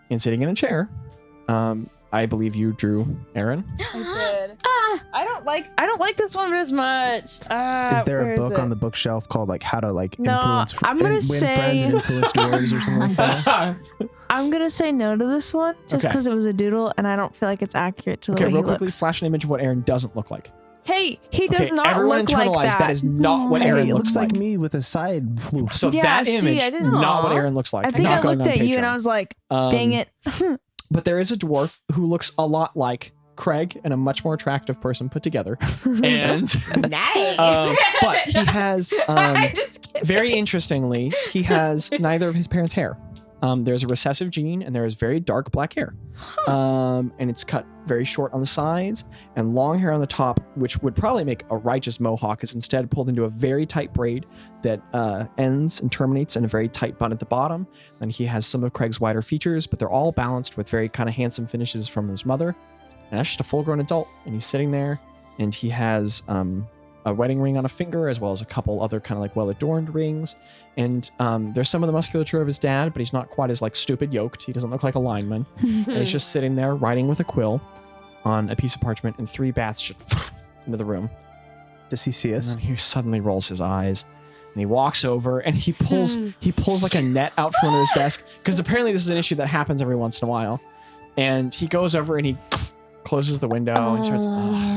And sitting in a chair, I believe you drew Aaron. I did. I don't like this one as much. Is there a book on the bookshelf called like how to like No, influence I'm gonna win say- friends and influence dwarves or something like that? I'm gonna say no to this one just Okay. because it was a doodle and I don't feel like it's accurate to the Okay, way real he quickly, looks. flash an image of what Aaron doesn't look like. Hey, he does Okay, not everyone look internalize like that. that is not what Hey, Aaron it looks looks like me with a side floof. So Yeah, that see, image, I didn't- not what Aw. Aaron looks like. I think Not I going looked on at you and Patreon. I was like, dang it. But there is a dwarf who looks a lot like Craig and a much more attractive person put together. And Nice. but he has I'm just kidding. very interestingly, he has neither of his parents' hair. There's a recessive gene and there is very dark black hair. And it's cut very short on the sides and long hair on the top, which would probably make a righteous mohawk, is instead pulled into a very tight braid that ends and terminates in a very tight bun at the bottom. And he has some of Craig's wider features, but they're all balanced with very kind of handsome finishes from his mother. And that's just a full-grown adult. And he's sitting there and he has a wedding ring on a finger, as well as a couple other kind of like well-adorned rings. And there's some of the musculature of his dad, but he's not quite as like stupid yoked. He doesn't look like a lineman. And he's just sitting there writing with a quill on a piece of parchment, and 3 bats just into the room. Does he see And us? then he suddenly rolls his eyes and he walks over and he pulls like a net out from under his desk, because apparently this is an issue that happens every once in a while. And he goes over and he closes the window and starts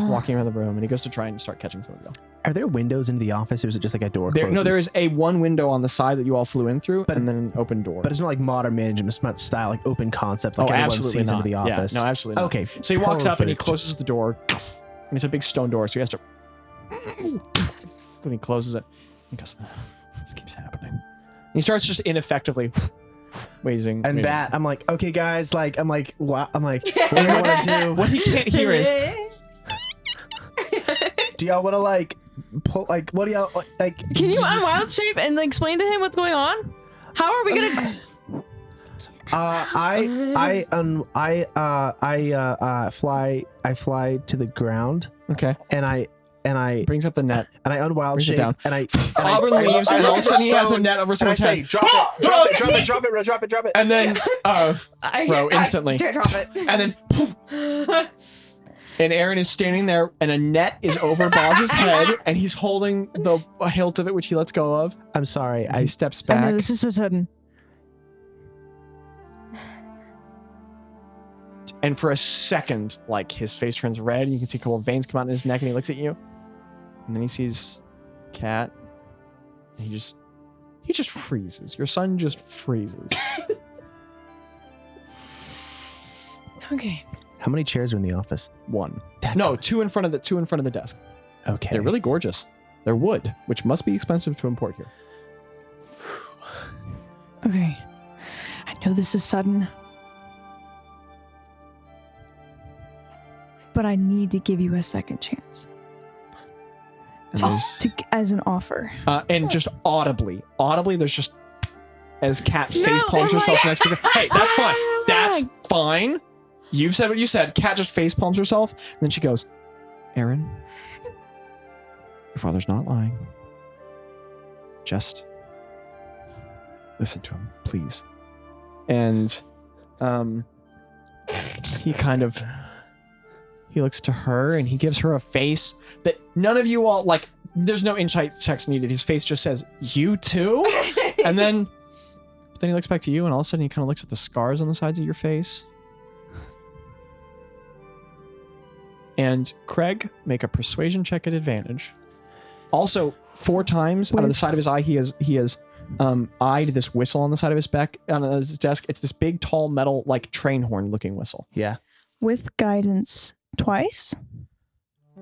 walking around the room, and he goes to try and start catching some of y'all. Are there windows into the office, or is it just like a door There, closes? no, there is a one window on the side that you all flew in through, But- and then an open door. But it's not like modern management, it's not style, like open concept, like oh, everyone absolutely sees not. into the office. Yeah, no, absolutely not. Okay. So he walks up and he perfect. closes the door, and it's a big stone door, so he has to. When he closes it, he goes, "This keeps happening. He starts just ineffectively waiting. And Bat, I'm like, okay, guys, like, I'm like, what? I'm like, what do you want to do? What he can't hear is, Do y'all want to like pull? Like, what do y'all like? Can you unwild shape and like, explain to him what's going on? How are we gonna? I fly to the ground. okay, And I brings up the net. and I unwild Brings it shape down. and I Auburn leaves, and all of a sudden he has the net over and I someone's say, head. drop it, And then, bro, instantly. Drop it. And then, and Aaron is standing there, and a net is over Bazz's head, and he's holding the hilt of it, which he lets go of. I'm sorry. He steps I know back. this is so sudden. And for a second, like, his face turns red, and you can see a couple of veins come out in his neck, and he looks at you. And then he sees Cat. And he just freezes. Your son just freezes. Okay. How many chairs are in the office? One. Dad, No, two in front of the desk. Okay. They're really gorgeous. They're wood, which must be expensive to import here. Okay. I know this is sudden. But I need to give you a second chance. And As an offer. and just audibly, there's just as Cat face palms oh my herself God. next to her. Hey, that's fine. That's fine. You've said what you said. Cat just face palms herself, and then she goes, "Aaron, your father's not lying. Just listen to him, please." And he looks to her and he gives her a face that none of you all, like, there's no insight checks needed. His face just says, "You too?" And then he looks back to you, and all of a sudden he kind of looks at the scars on the sides of your face. And Craig, make a persuasion check at advantage. Also, 4 times out of the side of his eye, he has eyed this whistle on the side of his back on his desk. It's this big, tall, metal, like train horn looking whistle. Yeah. With guidance twice?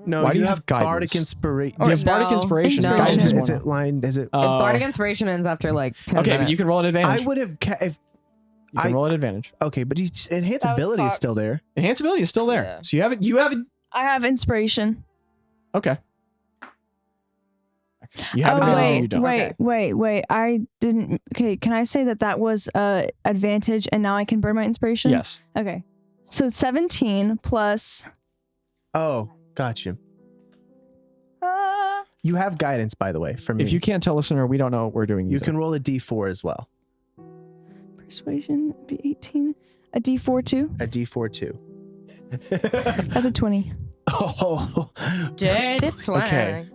No, Why do you have have guidance? bardic inspiration. He has bardic no. inspiration. No. Guidance Is is it line? Is it? Bardic inspiration ends after like 10 okay, minutes. but you can roll at advantage. I would have. If You can roll at advantage. okay, but enhance ability is still there. Enhance ability is still there. Yeah. So you have it. I have inspiration. Okay. You have advantage or you don't. Wait. I didn't. Okay, can I say that was advantage and now I can burn my inspiration? Yes. Okay. So it's 17 plus. Oh, got you. You have guidance, by the way, from me. If you can't tell listener, we don't know what we're doing. You either. can roll a d4 as well. Persuasion be 18. A D4 too. A d4 too. That's a 20. Oh. Dirty swag. Okay.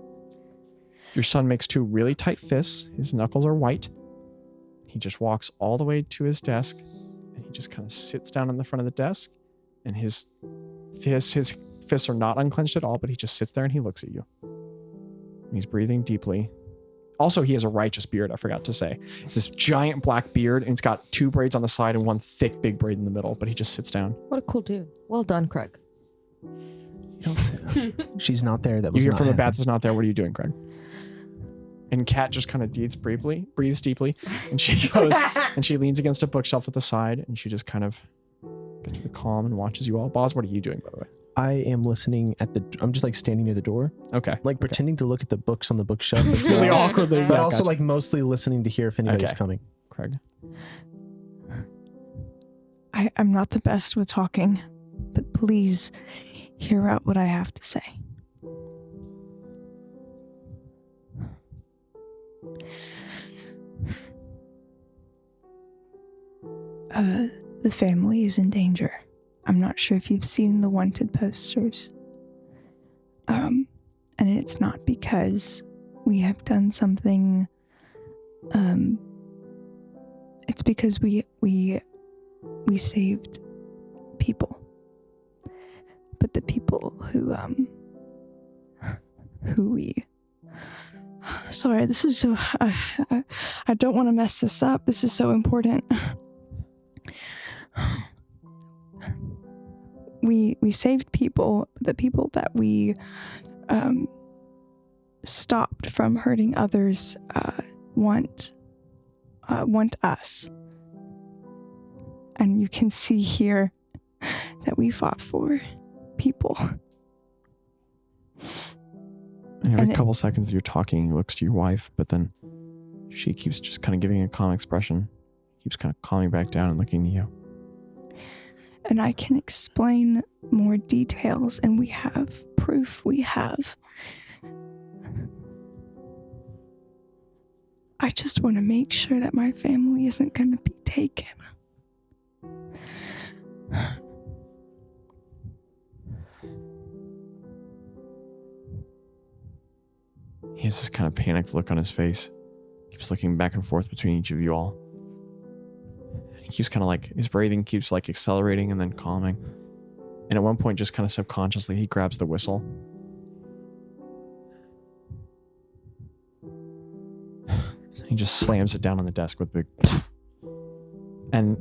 Your son makes 2 really tight fists. His knuckles are white. He just walks all the way to his desk, and he just kind of sits down on the front of the desk, and his fists are not unclenched at all, but he just sits there and he looks at you. And he's breathing deeply. Also, he has a righteous beard, I forgot to say. It's this giant black beard, and it's got 2 braids on the side and 1 thick big braid in the middle, but he just sits down. What a cool dude. Well done, Craig. She's not there. That You was hear not from the happening. bat that's not there. What are you doing, Craig? And Kat just kind of breathes deeply, and she goes, and she leans against a bookshelf at the side, and she just kind of gets really calm and watches you all. Bazz, what are you doing, by the way? I am listening I'm just like standing near the door, Okay. like pretending to look at the books on the bookshelf. As Really well, awkwardly. but Yeah, also gotcha. like mostly listening to hear if anybody's Okay. coming. Craig. I'm not the best with talking, but please hear out what I have to say. The family is in danger. I'm not sure if you've seen the wanted posters. And it's not because we have done something. It's because we saved people. But the people who we... Sorry, this is so... I don't want to mess this up. This is so important. We saved people, the people that we stopped from hurting others want want us. And you can see here that we fought for people. And every And couple seconds you're talking, he looks to your wife, but then she keeps just kind of giving a calm expression, keeps kind of calming back down and looking at you. And I can explain more details, and we have proof. I just want to make sure that my family isn't going to be taken. He has this kind of panicked look on his face. Keeps looking back and forth between each of you all. He keeps kind of like, his breathing keeps like accelerating and then calming. And at one point, just kind of subconsciously, he grabs the whistle. He just slams it down on the desk with a big... And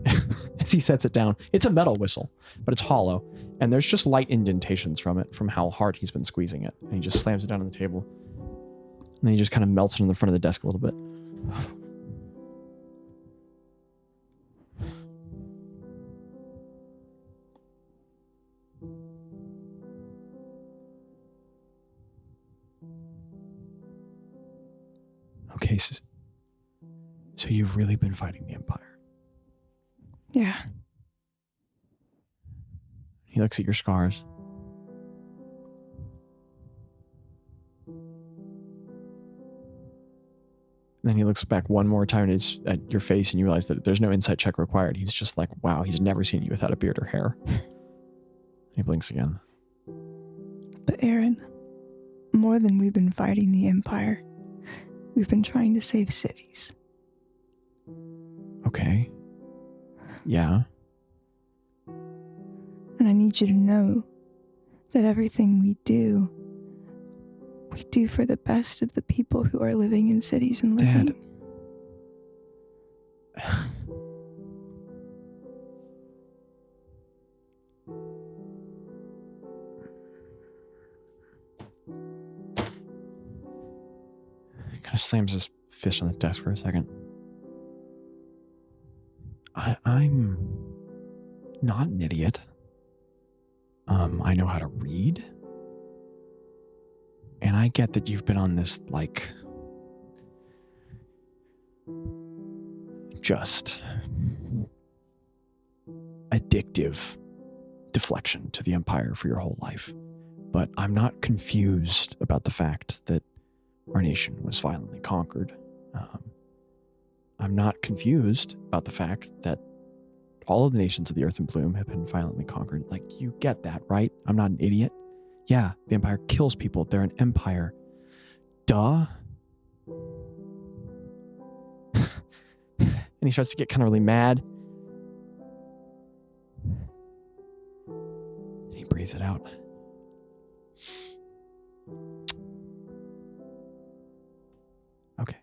as he sets it down, it's a metal whistle, but it's hollow. And there's just light indentations from it, from how hard he's been squeezing it. And he just slams it down on the table. And then he just kind of melts it on the front of the desk a little bit. Okay, so you've really been fighting the Empire. Yeah. He looks at your scars. Then he looks back one more time at your face, and you realize that there's no insight check required. He's just like, wow, he's never seen you without a beard or hair. He blinks again. But Aaron, more than we've been fighting the Empire, we've been trying to save cities. Okay. Yeah. And I need you to know that everything we do for the best of the people who are living in cities and living. Dad. He kind of slams his fist on the desk for a second. I'm not an idiot. I know how to read. And I get that you've been on this, like, just addictive deflection to the Empire for your whole life. But I'm not confused about the fact that our nation was violently conquered. I'm not confused about the fact that all of the nations of the Earth in Bloom have been violently conquered. Like, you get that, right? I'm not an idiot. Yeah, the Empire kills people. They're an empire. Duh. And he starts to get kind of really mad. He breathes it out. Okay.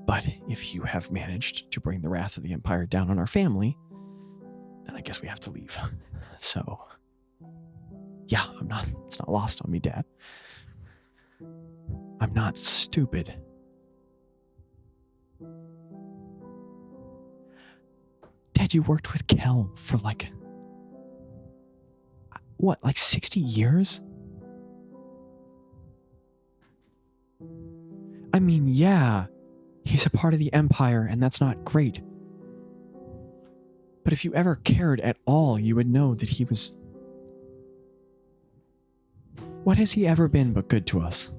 But if you have managed to bring the wrath of the Empire down on our family, then I guess we have to leave. So, yeah, it's not lost on me, Dad. I'm not stupid. Dad, you worked with Kel for like 60 years? I mean, yeah, he's a part of the Empire, and that's not great. But if you ever cared at all, you would know that he was... What has he ever been but good to us?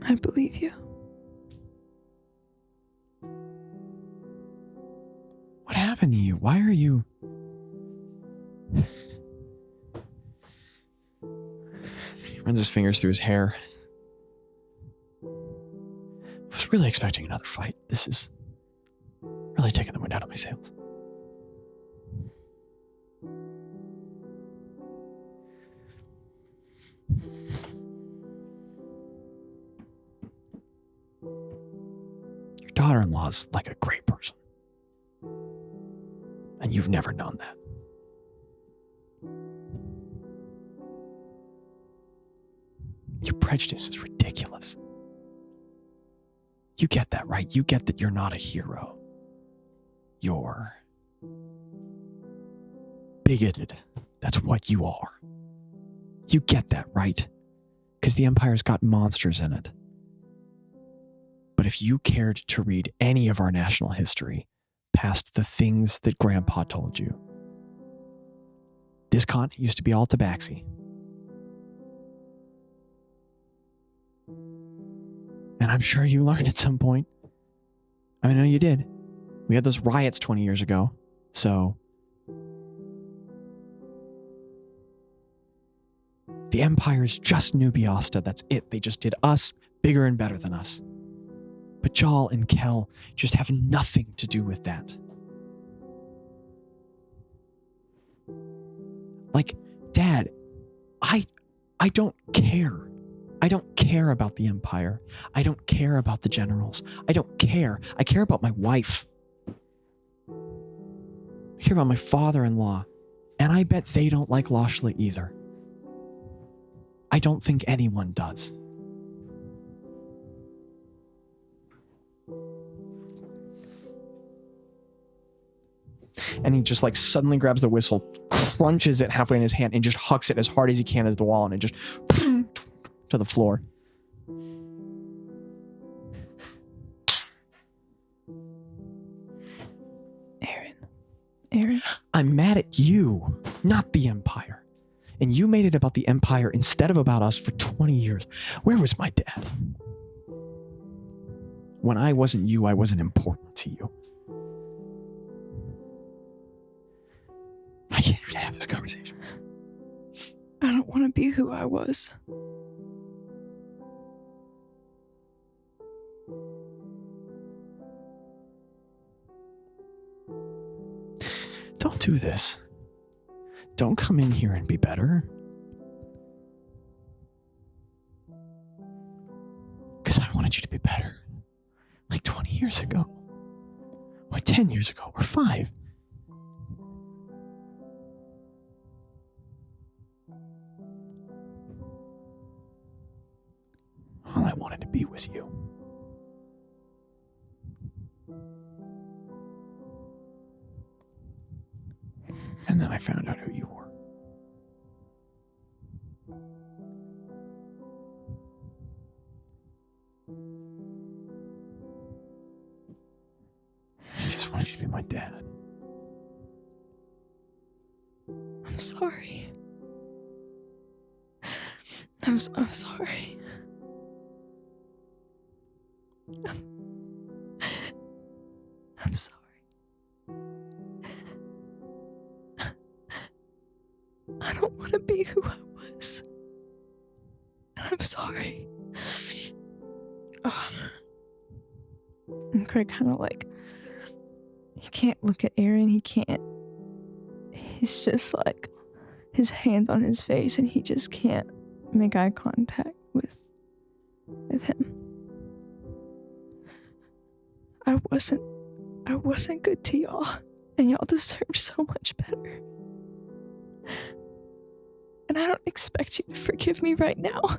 I believe you. What happened to you? Why are you... He runs his fingers through his hair. I was really expecting another fight. This is really taking the wind out of my sails. Your daughter-in-law's like a great person. And you've never known that. Your prejudice is ridiculous. You get that, right? You get that you're not a hero. You're bigoted. That's what you are. You get that, right? Because the Empire's got monsters in it. But if you cared to read any of our national history past the things that Grandpa told you, this continent used to be all tabaxi. And I'm sure you learned at some point. I know you did. We had those riots 20 years ago. So the Empire's just New Biosta. That's it. They just did us bigger and better than us. But Jal and Kel just have nothing to do with that. Like, Dad, I don't care. I don't care about the Empire. I don't care about the generals. I don't care. I care about my wife. I care about my father-in-law. And I bet they don't like Loshla either. I don't think anyone does. And he just like suddenly grabs the whistle, crunches it halfway in his hand, and just hucks it as hard as he can at the wall, and it just to the floor. Aaron. I'm mad at you, not the Empire. And you made it about the Empire instead of about us for 20 years. Where was my dad? When I wasn't you, I wasn't important to you. I can't even have this conversation. I don't want to be who I was. Don't do this. Don't come in here and be better. Because I wanted you to be better. Like 20 years ago. Or 10 years ago. Or 5. All I wanted to be was you. And then I found out who you were. I just wanted you to be my dad. I'm sorry. I'm sorry. I'm sorry. I don't want to be who I was. I'm sorry. And Craig kind of like, he can't look at Aaron. He can't. He's just like, his hands on his face, and he just can't make eye contact with him. I wasn't good to y'all, and y'all deserved so much better. And I don't expect you to forgive me right now.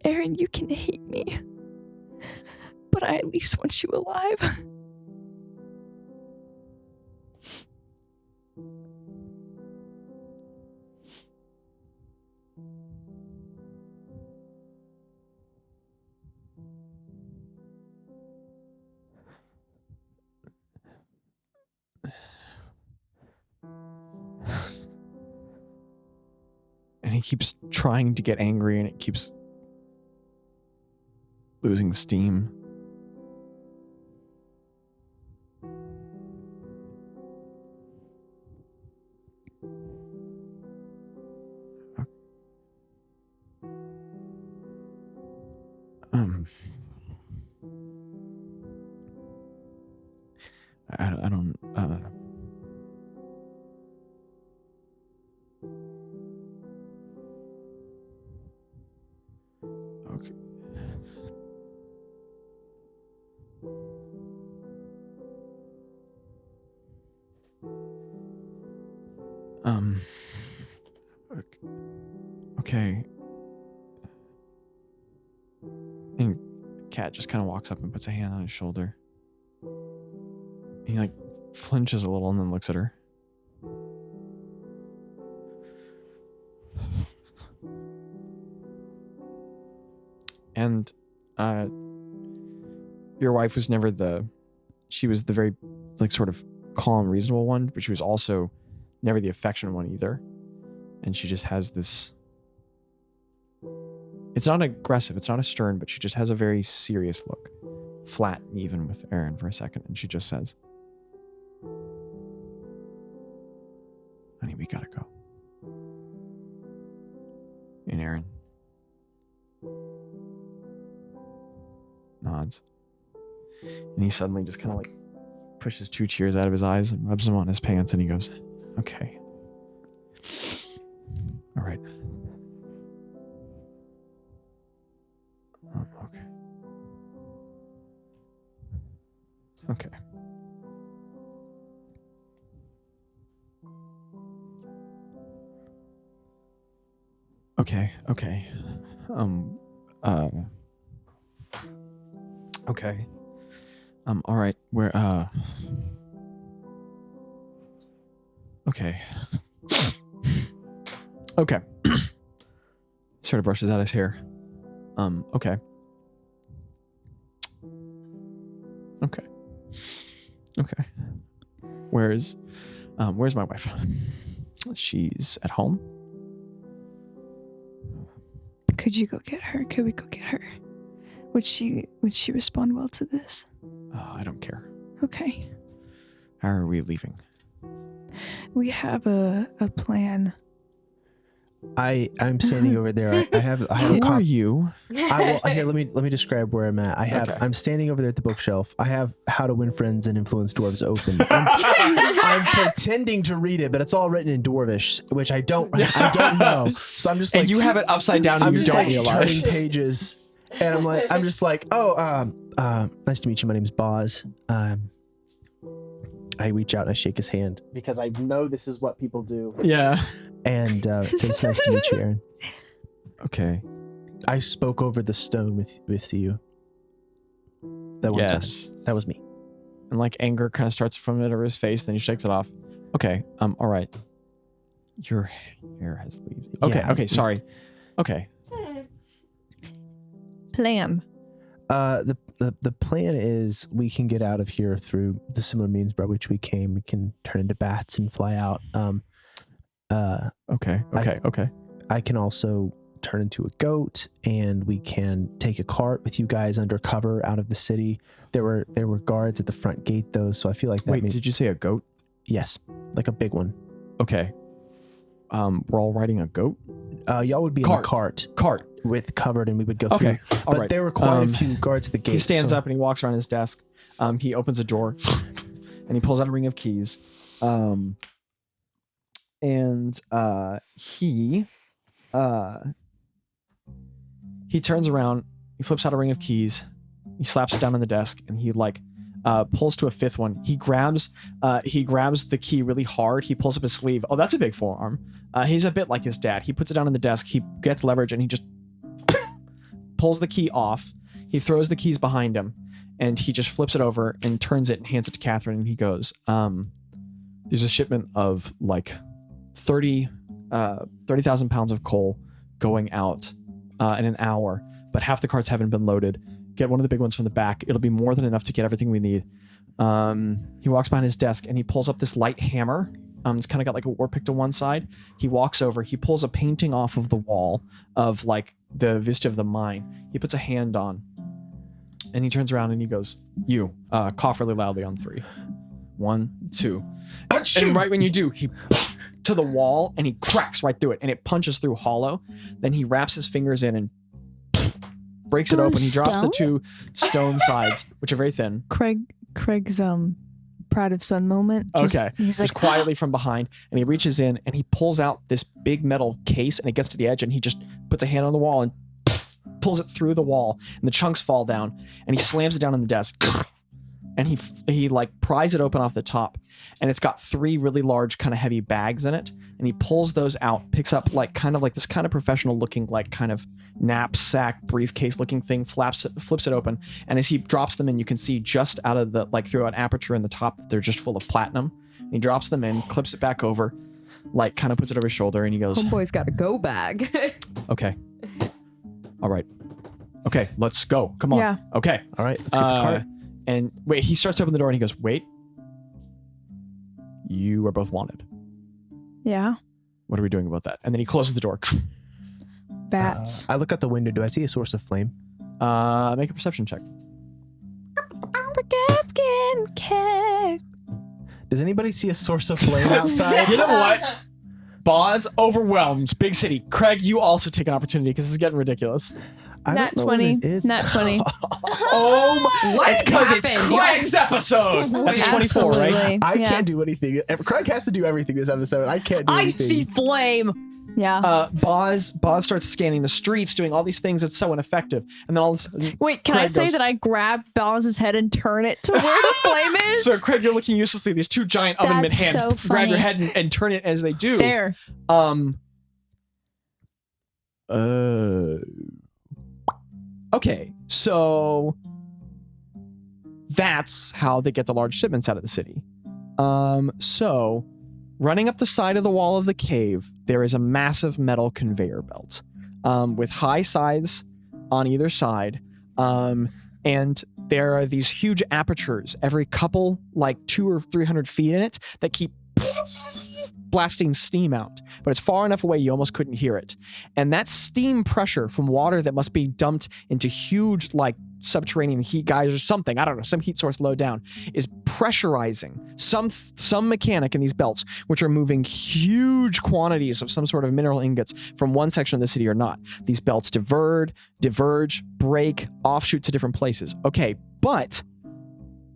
Aaron, you can hate me, but I at least want you alive. And he keeps trying to get angry, and it keeps losing steam. I don't okay. Okay. cat just kind of walks up and puts a hand on his shoulder. He like flinches a little and then looks at her. And your wife was never she was the very like sort of calm, reasonable one, but she was also never the affectionate one either. And she just has this, it's not aggressive, it's not a stern, but she just has a very serious look, flat and even with Aaron for a second. And she just says, honey, we gotta go. And Aaron nods. And he suddenly just kind of like pushes 2 tears out of his eyes and rubs them on his pants, and he goes, okay. All right. Okay. Okay. Okay. Okay. Okay. All right. Okay. Okay. Sort of brushes out his hair. Okay. Okay. Okay. Where's my wife? She's at home. Could you go get her? Could we go get her? Would she respond well to this? I don't care. Okay. How are we leaving? We have a plan. I'm standing over there. I have Who are you? Here, let me describe where I'm at. I'm standing over there at the bookshelf. I have How to Win Friends and Influence Dwarves open. I'm pretending to read it, but it's all written in Dwarvish, which I don't know. So I'm just like, and you have it upside down, and I'm you just don't like realize. turning pages, and I'm just like, nice to meet you. My name's Bazz. I reach out and I shake his hand because I know this is what people do. Yeah. And it says, nice to meet you, Aaron. Okay. I spoke over the stone with you. That one time. That was me. And like anger kind of starts from over his face, then he shakes it off. Okay. All right. Your hair has leaves. Okay. Yeah. Okay. Sorry. Okay. Plan. The plan is we can get out of here through the similar means by which we came. We can turn into bats and fly out. Okay. I can also turn into a goat, and we can take a cart with you guys undercover out of the city. There were guards at the front gate though, so I feel like that. Wait, did you say a goat? Yes, like a big one. Okay. We're all riding a goat? Y'all would be in a cart with covered, and we would go through. Okay. All but right. there were quite a few guards at the gate. He stands up and he walks around his desk. He opens a drawer and he pulls out a ring of keys. He turns around, he flips out a ring of keys, he slaps it down on the desk, and he pulls to a 5th one. He grabs the key really hard. He pulls up his sleeve. Oh, that's a big forearm. He's a bit like his dad. He puts it down on the desk. He gets leverage and he just pulls the key off. He throws the keys behind him and he just flips it over and turns it and hands it to Catherine. And he goes, there's a shipment of 30,000 pounds of coal going out in an hour, but half the carts haven't been loaded. Get one of the big ones from the back. It'll be more than enough to get everything we need. He walks behind his desk and he pulls up this light hammer. It's kind of got like a war pick to one side. He walks over, he pulls a painting off of the wall of the vista of the mine. He puts a hand on and he turns around and he goes, you, cough really loudly on 3. 1, 2. And right when you do, he to the wall and he cracks right through it and it punches through hollow. Then he wraps his fingers in and breaks it open. He drops the 2 stone sides, which are very thin. Craig's pride of son moment. He's like quietly from behind, and he reaches in and he pulls out this big metal case, and it gets to the edge, and he just puts a hand on the wall and pulls it through the wall, and the chunks fall down, and he slams it down on the desk, and he like pries it open off the top, and it's got 3 really large kind of heavy bags in it, and he pulls those out, picks up like kind of like this kind of professional looking like kind of knapsack briefcase looking thing, flips it open, and as he drops them in, you can see just out of the like through an aperture in the top, they're just full of platinum. And he drops them in, clips it back over, like kind of puts it over his shoulder, and he goes, Homeboy's got a go bag. okay, all right, okay, let's go, come on. Yeah. Okay, all right, let's get the cart. And wait, he starts to open the door and he goes, wait, you are both wanted. Yeah. What are we doing about that? And then he closes the door. Bats. I look out the window. Do I see a source of flame? Make a perception check. Does anybody see a source of flame outside? You know what? Bazz, overwhelmed, big city. Craig, you also take an opportunity because this is getting ridiculous. I Nat don't know what 20. it is. Nat 20. Oh my! What It's because it's happened? Craig's episode. That's a 24, right? Absolutely. I Yeah. can't do anything. Craig has to do everything this episode. I can't do I anything. see flame. Yeah. Bazz starts scanning the streets, doing all these things. It's so ineffective. And then all of a sudden, Wait, can I Craig say goes- that I grab Bazz's head and turn it to where the flame is? So Craig, you're looking uselessly. These 2 giant oven mitt That's hands so grab your funny. head and turn it as they do. There. Okay, so that's how they get the large shipments out of the city. So running up the side of the wall of the cave, there is a massive metal conveyor belt with high sides on either side. And there are these huge apertures every couple, like 200 or 300 feet in it, that keep blasting steam out, but it's far enough away you almost couldn't hear it. And that steam pressure from water that must be dumped into huge like subterranean heat geysers or something, I don't know, some heat source low down, is pressurizing some mechanic in these belts, which are moving huge quantities of some sort of mineral ingots from one section of the city or not. These belts diverge, break, offshoot to different places. Okay, but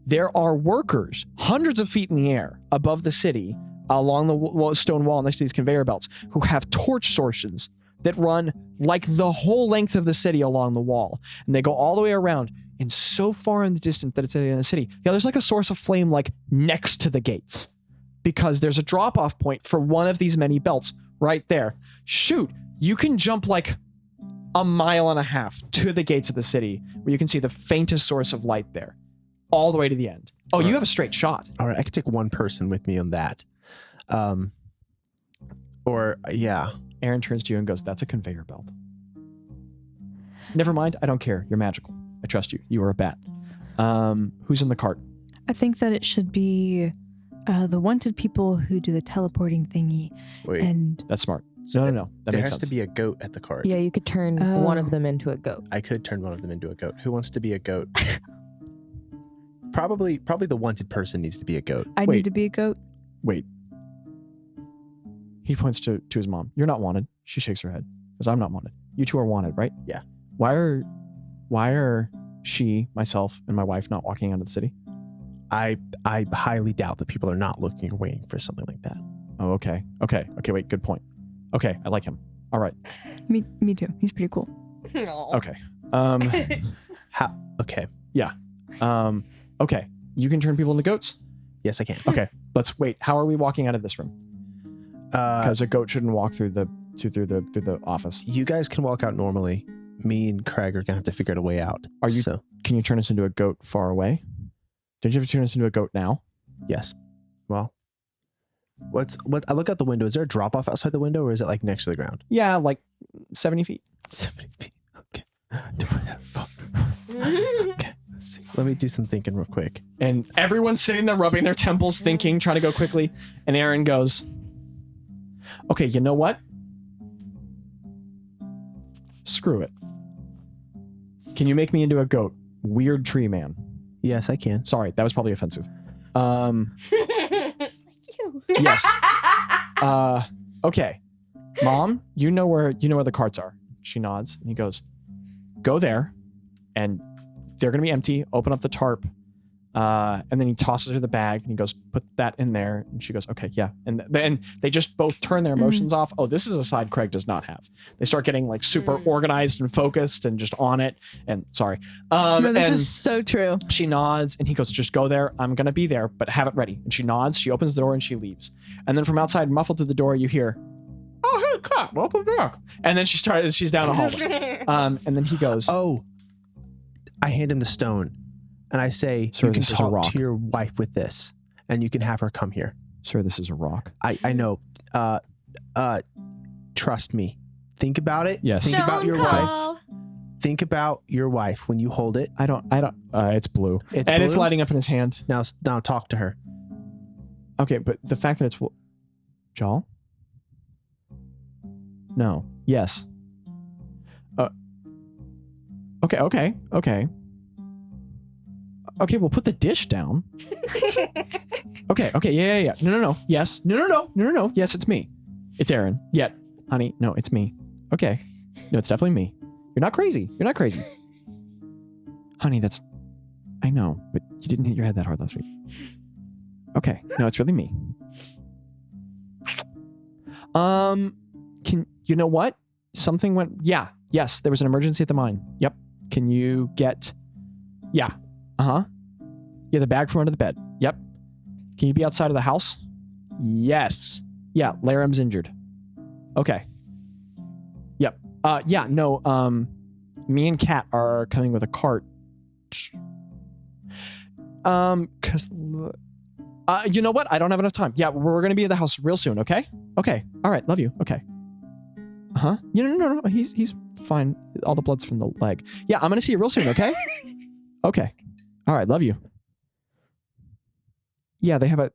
there are workers hundreds of feet in the air above the city along the stone wall next to these conveyor belts who have torch sources that run like the whole length of the city along the wall. And they go all the way around and so far in the distance that it's in the city. Yeah, there's like a source of flame like next to the gates because there's a drop-off point for one of these many belts right there. Shoot, you can jump like a mile and a half to the gates of the city where you can see the faintest source of light there all the way to the end. Oh, you have a straight shot. All right, I could take one person with me on that. Yeah. Aaron turns to you and goes, that's a conveyor belt. Never mind. I don't care. You're magical. I trust you. You are a bat. Who's in the cart? I think that it should be the wanted people who do the teleporting thingy. Wait, And That's smart. No. That there makes has sense. to be a goat at the cart. Yeah, you could turn one of them into a goat. I could turn one of them into a goat. Who wants to be a goat? Probably the wanted person needs to be a goat. I Wait. need to be a goat. Wait. He points to his mom. You're not wanted. She shakes her head. Because I'm not wanted. You two are wanted, right? Yeah. Why are she, myself, and my wife not walking out of the city? I highly doubt that people are not looking or waiting for something like that. Oh, okay. Wait, good point. Okay, I like him. All right. Me too. He's pretty cool. Okay. How? Okay. Okay. You can turn people into goats? Yes, I can. Okay. Let's wait. How are we walking out of this room? Because a goat shouldn't walk through the office. You guys can walk out normally. Me and Craig are gonna have to figure out a way out. Are you- So, Can you turn us into a goat far away? Did you ever turn us into a goat now? yes. Well, what? I look out the window. Is there a drop off outside the window, or is it like next to the ground? Yeah, like 70 feet. 70 feet. Okay. Do I have fun? Okay. Let's see. Let me do some thinking real quick. And everyone's sitting there rubbing their temples, thinking, trying to go quickly. And Aaron goes, okay, you know what? Screw it. Can you make me into a goat? Weird tree man. Yes, I can. Sorry, that was probably offensive. Yes. Okay. Mom, you know where the carts are. She nods and he goes, go there and they're going to be empty. Open up the tarp. And then he tosses her the bag and he goes, put that in there. And she goes, okay, yeah. And then they just both turn their emotions off. Oh, this is a side Craig does not have. They start getting like super organized and focused and just on it. And sorry. No, this and is so true. she nods and he goes, just go there. I'm going to be there, but have it ready. And she nods, she opens the door and she leaves. And then from outside, muffled through the door, you hear, oh, hey, Cat, welcome back. And then she's down the hallway. And then he goes, Oh, I hand him the stone. And I say, Sir, you can this is a talk rock. to your wife with this, and you can have her come here. sir, this is a rock. I know. Trust me. Think about it. Yes. Think about your wife. call. Think about your wife when you hold it. I don't, it's blue. It's and it's blue? lighting up in his hand. Now talk to her. Okay, but the fact that it's Jal? No. Yes. Okay. Okay, we'll put the dish down. Okay, yeah. No. Yes. No. Yes, it's me. It's Aaron. Yet, honey, no, it's me. Okay. No, it's definitely me. You're not crazy. Honey, I know, but you didn't hit your head that hard last week. Okay. No, it's really me. You know what? Something went, yes, there was an emergency at the mine. Yep. Can you get, yeah, the bag from under the bed. Yep. Can you be outside of the house? Yes. Yeah, Laram's injured. Okay. Yep. Me and Kat are coming with a cart. Cause, you know what? I don't have enough time. Yeah, we're gonna be at the house real soon, okay? Okay. All right, love you. Okay. No. He's fine. All the blood's from the leg. Yeah, I'm gonna see you real soon, okay? Okay. All right, love you. Yeah, they have a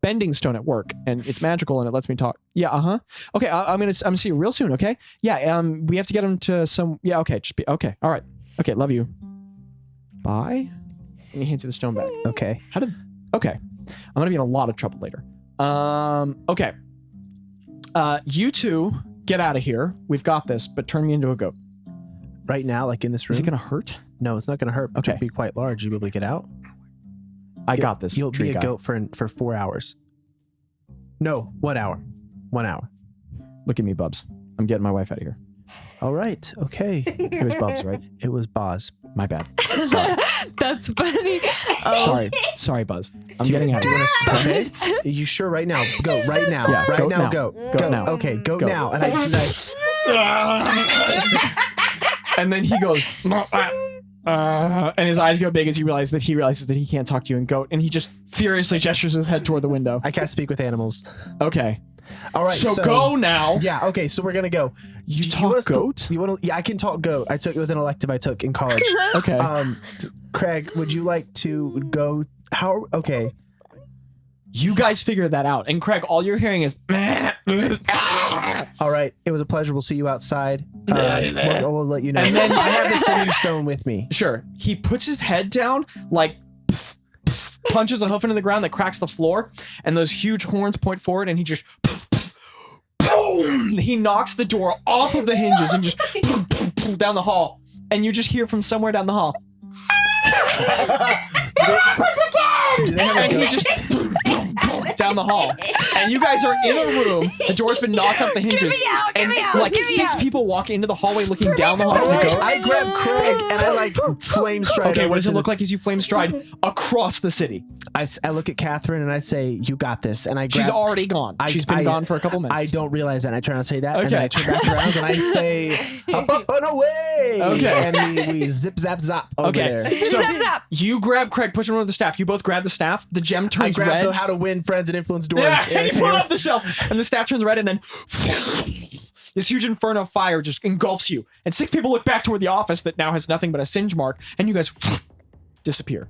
bending stone at work, and it's magical, and it lets me talk. Yeah, Okay, I'm gonna see you real soon, okay? Yeah, we have to get him to some. Yeah, okay, okay. All right. Okay, love you. Bye. And he hands you the stone back. Okay. Okay. I'm gonna be in a lot of trouble later. Okay. You two get out of here. We've got this, but turn me into a goat. Right now, like in this room. Is it gonna hurt? No, it's not gonna hurt. But Okay. it'll be quite large. You'll be able to get out. I got this. You'll tree be a guy. goat for 4 hours. No, 1 hour. 1 hour. Look at me, Bubs. I'm getting my wife out of here. All right. Okay. It was Bubs, right? It was Bazz. My bad. Sorry. That's funny. Oh. Sorry, Buzz. I'm getting out of here. Okay. Are you sure? Right now. Go. Right now. Yeah, right goat now. now. Go. Goat now. Okay. Go Goat. now. And And then he goes, and his eyes go big as he realizes that he can't talk to you in goat, and he just furiously gestures his head toward the window. I can't speak with animals. Okay. All right. So go now. Yeah. Okay. So we're gonna go. You talk want us to- goat? You want to? Yeah, I can talk goat. It was an elective I took in college. Okay. Craig, would you like to go? How? Okay. You guys figure that out. And Craig, all you're hearing is. All right. It was a pleasure. We'll see you outside. We'll let you know. And then- I have the singing stone with me. Sure. He puts his head down, like punches a hoof into the ground that cracks the floor, and those huge horns point forward, and he just boom! He knocks the door off of the hinges and just down the hall, and you just hear from somewhere down the hall. Do they have a And he goat? just down the hall, and you guys are in a room. The door's been knocked off the hinges, and like 6 people walk into the hallway looking down the hall. All to the right, goat. I grab Craig and I like flame stride. Okay, over what does to it look the- like as you flame stride across the city? I look at Catherine and I say, "You got this." And I grab. She's already gone. She's been gone for a couple minutes. I don't realize that. And I try to say that, and Okay. then I turn back around and I say, "Up and away!" Okay. And we zip zap zap over Okay, there. so Zap, zap. you grab Craig, push him over the staff. You both grab the staff. The gem I turns grab red. the How to Win Friends and Influence Doors. Yeah, and you it's pull it here. off the shelf, and the staff turns red, and then this huge inferno of fire just engulfs you. And 6 people look back toward the office that now has nothing but a singe mark, and you guys disappear.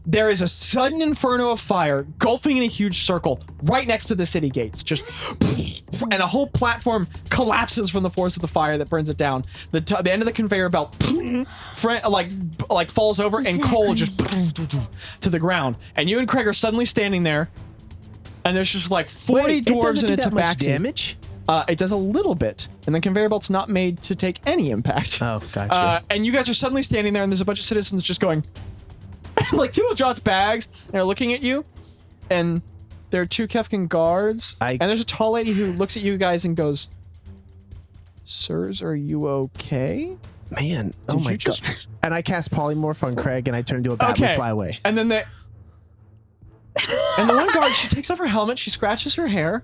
There is a sudden inferno of fire gulfing in a huge circle right next to the city gates. Just and a whole platform collapses from the force of the fire that burns it down. The end of the conveyor belt like falls over, and coal just to the ground. And you and Craig are suddenly standing there, and there's just like 40 Wait, it dwarves doesn't in a do that much tabaxi. damage? It does a little bit, and the conveyor belt's not made to take any impact. Oh, gotcha. And you guys are suddenly standing there, and there's a bunch of citizens just going, like people dropped bags and are looking at you, and there are 2 Kefkin guards, and there's a tall lady who looks at you guys and goes, "Sirs, are you okay?" Man, oh my god! And I cast polymorph on Craig, and I turn into a bat and fly away. And then the one guard, she takes off her helmet, she scratches her hair.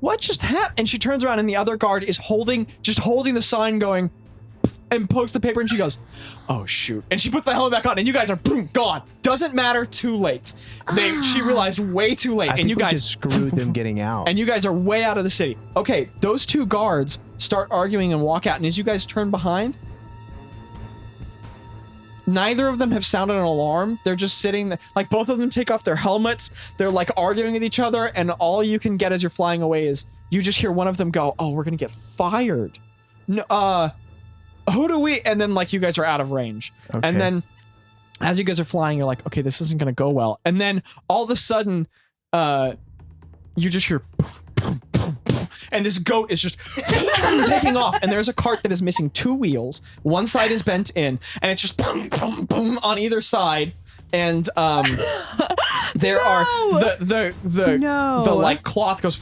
What just happened? And she turns around, and the other guard is holding the sign, going, and pokes the paper, and she goes, "Oh shoot!" And she puts the helmet back on, and you guys are boom, gone. Doesn't matter. Too late. She realized way too late, and you guys just screwed them getting out. And you guys are way out of the city. Okay, those 2 guards start arguing and walk out, and as you guys turn behind, neither of them have sounded an alarm. They're just sitting there, like both of them take off their helmets. They're like arguing with each other, and all you can get as you're flying away is you just hear one of them go, "Oh, we're gonna get fired." No, who do we? And then like you guys are out of range. Okay. And then as you guys are flying, you're like, okay, this isn't gonna go well. And then all of a sudden, you just hear and this goat is just taking off, and there's a cart that is missing 2 wheels. One side is bent in, and it's just boom, boom, boom on either side. And there are the like cloth goes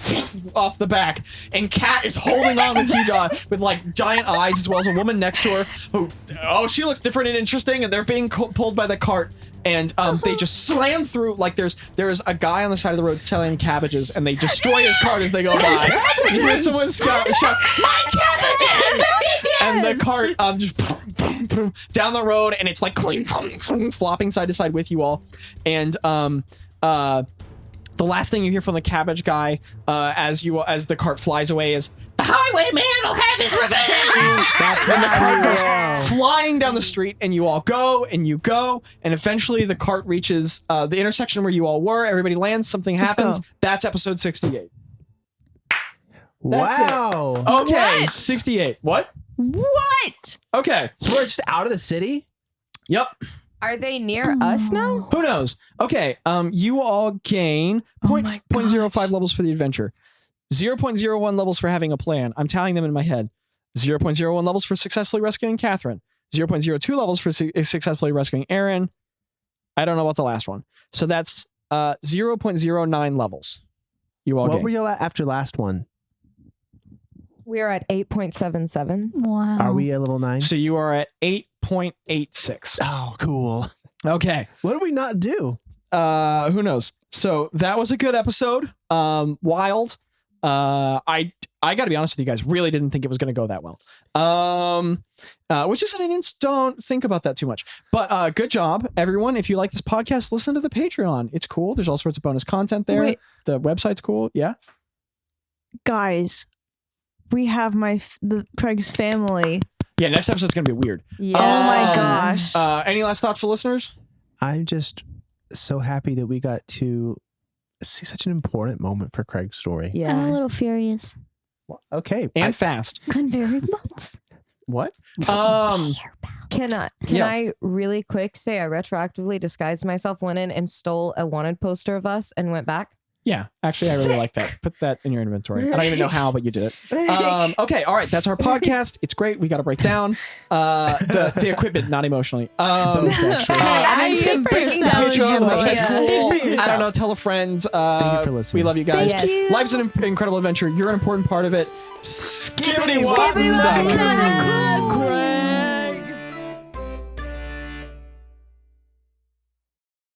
off the back, and Kat is holding on with huge with like giant eyes, as well as a woman next to her who she looks different and interesting, and they're being pulled by the cart. And they just slam through. Like there's a guy on the side of the road selling cabbages, and they destroy his cart as they go by. You hear someone shout, "My cabbages!" And the cart just down the road, and it's like flopping side to side with you all. And the last thing you hear from the cabbage guy as the cart flies away is, "The highwayman will have his revenge!" That's when the cart goes flying down the street, and you all go, and you go, and eventually the cart reaches the intersection where you all were. Everybody lands, something happens. That's episode 68. Wow. Okay, What? 68. What? Okay. So we're just out of the city? Yep. Are they near us now? Who knows? Okay, you all gain 0.05 levels for the adventure. 0.01 levels for having a plan. I'm tallying them in my head. 0.01 levels for successfully rescuing Catherine. 0.02 levels for successfully rescuing Aaron. I don't know about the last one. So that's 0.09 levels. You all gain. What were you at after last one? We are at 8.77. Wow. Are we at level 9? So you are at 8.86. Oh, cool. Okay. What did we not do? Who knows? So that was a good episode. Wild. I gotta be honest with you guys, really didn't think it was gonna go that well. Which is don't think about that too much. But good job, everyone. If you like this podcast, listen to the Patreon. It's cool. There's all sorts of bonus content there. Wait. The website's cool. Yeah. Guys, we have Craig's family. Yeah, next episode's gonna be weird. Yeah. Oh my gosh. Any last thoughts for listeners? I'm just so happy that we got to see such an important moment for Craig's story. Yeah. I'm a little furious. Okay. And fast. Conveyor belts. What? Can I really quick say I retroactively disguised myself, went in and stole a wanted poster of us and went back? Yeah, actually, I really like that. Put that in your inventory. I don't even know how, but you did it. Okay, all right, that's our podcast. It's great. We got to break down the equipment, not emotionally. I speak for yourself. Patreon, website's cool. Speak for yourself. I don't know. Tell a friend. Thank you for listening. We love you guys. Thank you. Life's an incredible adventure. You're an important part of it. Skibbity Skibbity wop.